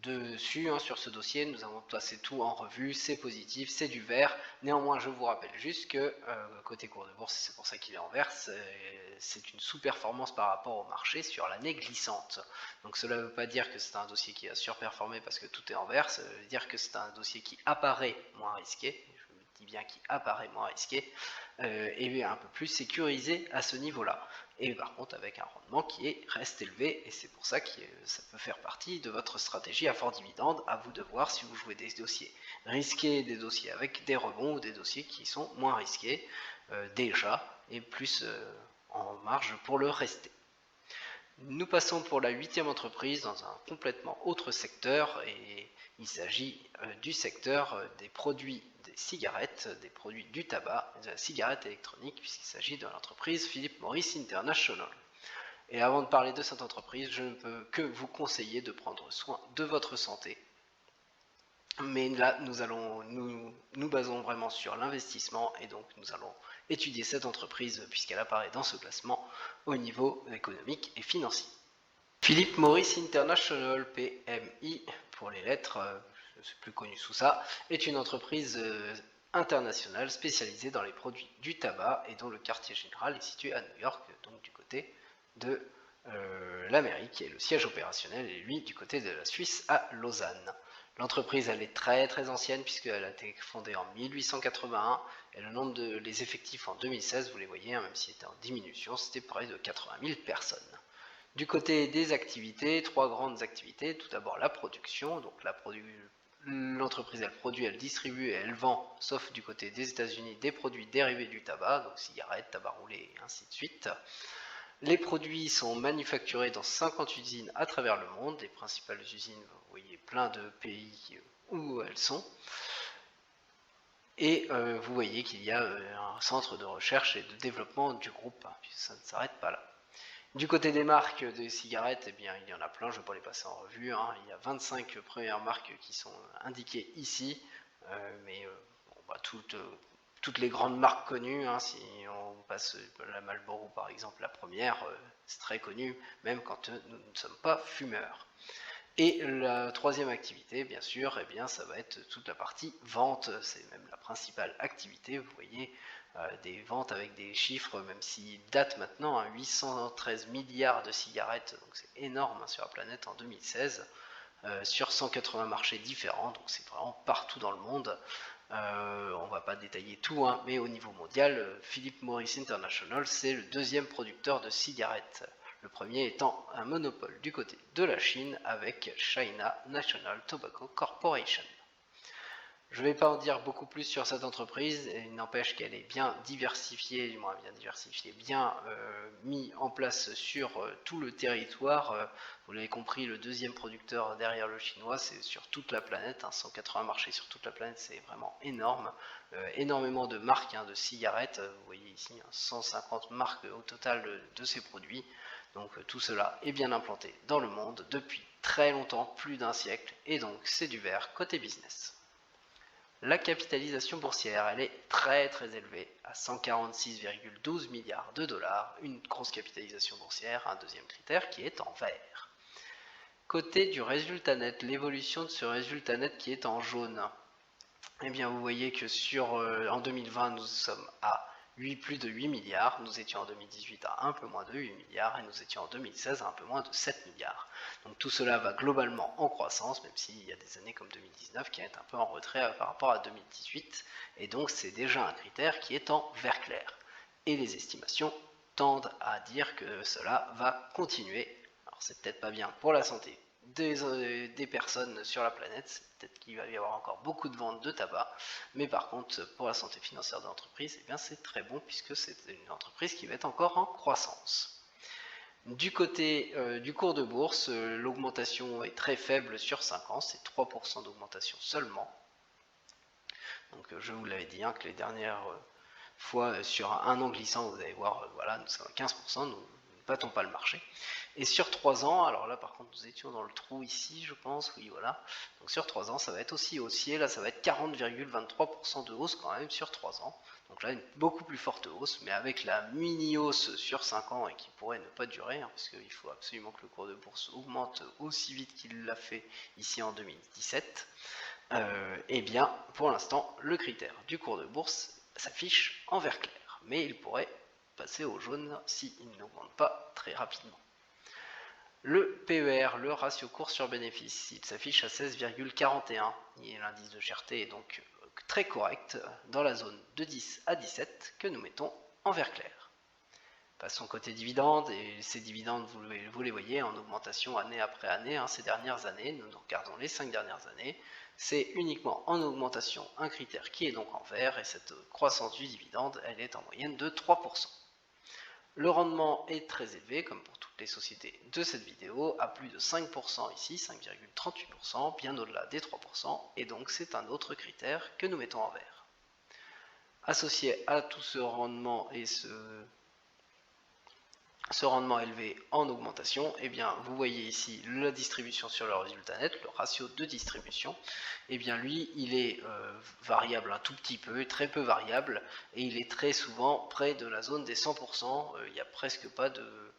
dessus sur ce dossier, nous avons passé tout en revue, c'est positif, c'est du vert. Néanmoins je vous rappelle juste que côté cours de bourse, c'est pour ça qu'il est en vert, c'est une sous-performance par rapport au marché sur l'année glissante. Donc cela ne veut pas dire que c'est un dossier qui a surperformé parce que tout est en vert, ça veut dire que c'est un dossier qui apparaît moins risqué, je dis bien qui apparaît moins risqué, et un peu plus sécurisé à ce niveau-là. Et par contre avec un rendement qui reste élevé, et c'est pour ça que ça peut faire partie de votre stratégie à fort dividende. À vous de voir si vous jouez des dossiers risqués, des dossiers avec des rebonds, ou des dossiers qui sont moins risqués déjà, et plus en marge pour le rester. Nous passons pour la 8e entreprise dans un complètement autre secteur, et il s'agit du secteur des produits des cigarettes, des produits du tabac, de la cigarette électronique, puisqu'il s'agit de l'entreprise Philip Morris International. Et avant de parler de cette entreprise, je ne peux que vous conseiller de prendre soin de votre santé. Mais là, nous basons vraiment sur l'investissement, et donc nous allons étudier cette entreprise puisqu'elle apparaît dans ce classement au niveau économique et financier. Philip Morris International, PMI pour les lettres, c'est plus connu sous ça, est une entreprise internationale spécialisée dans les produits du tabac et dont le quartier général est situé à New York, donc du côté de l'Amérique, et le siège opérationnel est lui du côté de la Suisse à Lausanne. L'entreprise elle est très très ancienne puisqu'elle a été fondée en 1881 et le nombre les effectifs en 2016, vous les voyez, même s'il était en diminution, c'était près de 80 000 personnes. Du côté des activités, 3 grandes activités. Tout d'abord la production, donc l'entreprise elle produit, elle distribue et elle vend, sauf du côté des États-Unis, des produits dérivés du tabac, donc cigarettes, tabac roulé et ainsi de suite. Les produits sont manufacturés dans 50 usines à travers le monde. Les principales usines, vous voyez plein de pays où elles sont. Et vous voyez qu'il y a un centre de recherche et de développement du groupe, puisque ça ne s'arrête pas là. Du côté des marques de cigarettes, eh bien, il y en a plein, je ne vais pas les passer en revue. Il y a 25 premières marques qui sont indiquées ici, mais toutes les grandes marques connues, si on passe la Marlboro par exemple, la première, c'est très connu, même quand nous ne sommes pas fumeurs. Et la troisième activité, bien sûr, ça va être toute la partie vente. C'est même la principale activité. Vous voyez des ventes avec des chiffres, même s'ils datent maintenant, 813 milliards de cigarettes, donc c'est énorme sur la planète en 2016, sur 180 marchés différents, donc c'est vraiment partout dans le monde. On va pas détailler tout, mais au niveau mondial, Philip Morris International, c'est le deuxième producteur de cigarettes. Le premier étant un monopole du côté de la Chine avec China National Tobacco Corporation. Je ne vais pas en dire beaucoup plus sur cette entreprise, il n'empêche qu'elle est bien diversifiée, du moins bien mis en place sur tout le territoire. Vous l'avez compris, le deuxième producteur derrière le chinois, c'est sur toute la planète, 180 marchés sur toute la planète, c'est vraiment énorme. Énormément de marques de cigarettes, vous voyez ici 150 marques au total de ces produits. Donc tout cela est bien implanté dans le monde depuis très longtemps, plus d'un siècle, et donc c'est du vert côté business. La capitalisation boursière, elle est très élevée, à 146,12 milliards de dollars, une grosse capitalisation boursière, un deuxième critère qui est en vert. Côté du résultat net, l'évolution de ce résultat net qui est en jaune, vous voyez que en 2020, nous sommes à plus de 8 milliards, nous étions en 2018 à un peu moins de 8 milliards et nous étions en 2016 à un peu moins de 7 milliards. Donc tout cela va globalement en croissance, même s'il y a des années comme 2019 qui est un peu en retrait par rapport à 2018, et donc c'est déjà un critère qui est en vert clair. Et les estimations tendent à dire que cela va continuer. Alors c'est peut-être pas bien pour la santé des personnes sur la planète, peut-être qu'il va y avoir encore beaucoup de ventes de tabac, mais par contre pour la santé financière de l'entreprise, c'est très bon puisque c'est une entreprise qui va être encore en croissance. Du côté du cours de bourse, l'augmentation est très faible sur 5 ans, c'est 3% d'augmentation seulement. Donc je vous l'avais dit que les dernières fois sur un an glissant, vous allez voir, voilà, nous sommes à 15%, nous ne battons pas le marché. Et sur 3 ans, alors là par contre nous étions dans le trou ici je pense, oui voilà, donc sur 3 ans ça va être aussi haussier, là ça va être 40,23% de hausse quand même sur 3 ans, donc là une beaucoup plus forte hausse, mais avec la mini hausse sur 5 ans et qui pourrait ne pas durer, parce qu'il faut absolument que le cours de bourse augmente aussi vite qu'il l'a fait ici en 2017, pour l'instant le critère du cours de bourse s'affiche en vert clair, mais il pourrait passer au jaune s'il n'augmente pas très rapidement. Le PER, le ratio cours sur bénéfice, il s'affiche à 16,41. L'indice de cherté est donc très correct dans la zone de 10 à 17 que nous mettons en vert clair. Passons côté dividendes, et ces dividendes, vous les voyez en augmentation année après année. Ces dernières années, nous regardons les 5 dernières années, c'est uniquement en augmentation un critère qui est donc en vert, et cette croissance du dividende, elle est en moyenne de 3%. Le rendement est très élevé, comme pour toutes les sociétés de cette vidéo, à plus de 5% ici, 5,38%, bien au-delà des 3%, et donc c'est un autre critère que nous mettons en vert. Associé à tout ce rendement et ce rendement élevé en augmentation, vous voyez ici la distribution sur le résultat net, le ratio de distribution, lui il est variable un tout petit peu, très peu variable, et il est très souvent près de la zone des 100%, il n'y a presque pas de...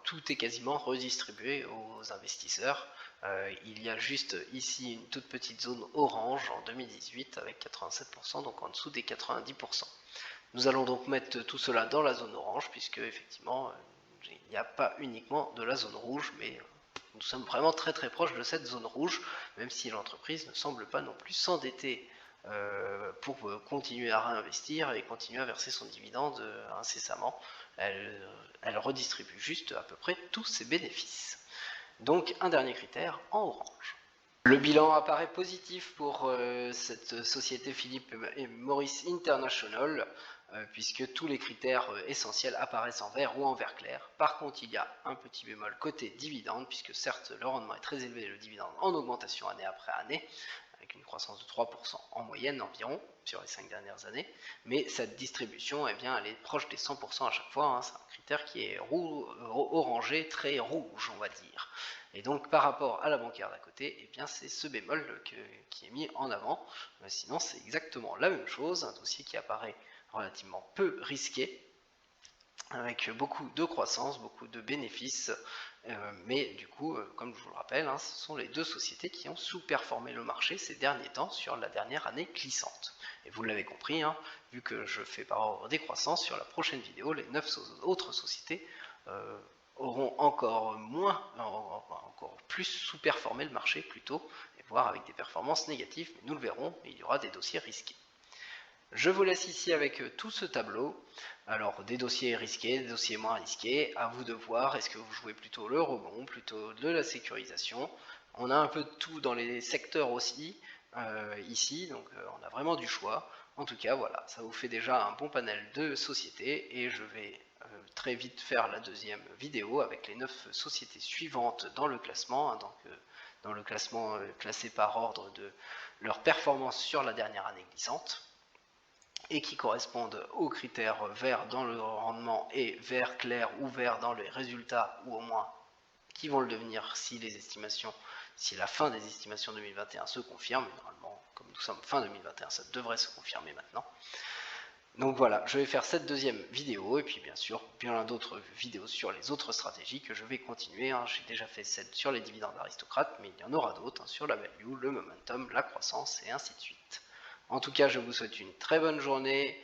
tout est quasiment redistribué aux investisseurs. Il y a juste ici une toute petite zone orange en 2018 avec 87%, donc en dessous des 90%. Nous allons donc mettre tout cela dans la zone orange, puisque effectivement, il n'y a pas uniquement de la zone rouge, mais nous sommes vraiment très proches de cette zone rouge, même si l'entreprise ne semble pas non plus s'endetter pour continuer à réinvestir et continuer à verser son dividende incessamment. Elle redistribue juste à peu près tous ses bénéfices. Donc un dernier critère en orange. Le bilan apparaît positif pour cette société Philip Morris International, puisque tous les critères essentiels apparaissent en vert ou en vert clair. Par contre, il y a un petit bémol côté dividende, puisque certes le rendement est très élevé, le dividende en augmentation année après année, avec une croissance de 3% en moyenne environ sur les 5 dernières années, mais cette distribution, elle est proche des 100% à chaque fois, c'est un critère qui est orangé, très rouge on va dire. Et donc par rapport à la bancaire d'à côté, c'est ce bémol qui est mis en avant, sinon c'est exactement la même chose, un dossier qui apparaît relativement peu risqué, avec beaucoup de croissance, beaucoup de bénéfices, mais du coup, comme je vous le rappelle, hein, ce sont les deux sociétés qui ont sous-performé le marché ces derniers temps sur la dernière année glissante. Et vous l'avez compris, hein, vu que je fais par ordre décroissant, sur la prochaine vidéo, les 9 autres sociétés auront encore plus sous-performé le marché plutôt, et voire avec des performances négatives, mais nous le verrons, il y aura des dossiers risqués. Je vous laisse ici avec tout ce tableau. Alors des dossiers risqués, des dossiers moins risqués, à vous de voir, est-ce que vous jouez plutôt le rebond, plutôt de la sécurisation. On a un peu de tout dans les secteurs aussi, ici, donc on a vraiment du choix. En tout cas, voilà, ça vous fait déjà un bon panel de sociétés, et je vais très vite faire la deuxième vidéo avec les 9 sociétés suivantes dans le classement, hein, donc, dans le classement classé par ordre de leur performance sur la dernière année glissante, et qui correspondent aux critères vert dans le rendement et vert clair ou vert dans les résultats, ou au moins qui vont le devenir si les estimations, si la fin des estimations 2021 se confirme. Normalement, comme nous sommes fin 2021, ça devrait se confirmer maintenant. Donc voilà, je vais faire cette deuxième vidéo, et puis bien sûr, plein d'autres vidéos sur les autres stratégies que je vais continuer, hein. J'ai déjà fait celle sur les dividendes aristocrates, mais il y en aura d'autres, hein, sur la value, le momentum, la croissance, et ainsi de suite. En tout cas, je vous souhaite une très bonne journée,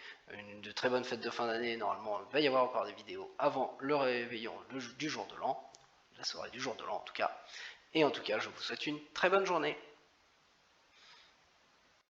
de très bonnes fêtes de fin d'année. Normalement, il va y avoir encore des vidéos avant le réveillon du jour de l'an, la soirée du jour de l'an en tout cas. Et en tout cas, je vous souhaite une très bonne journée.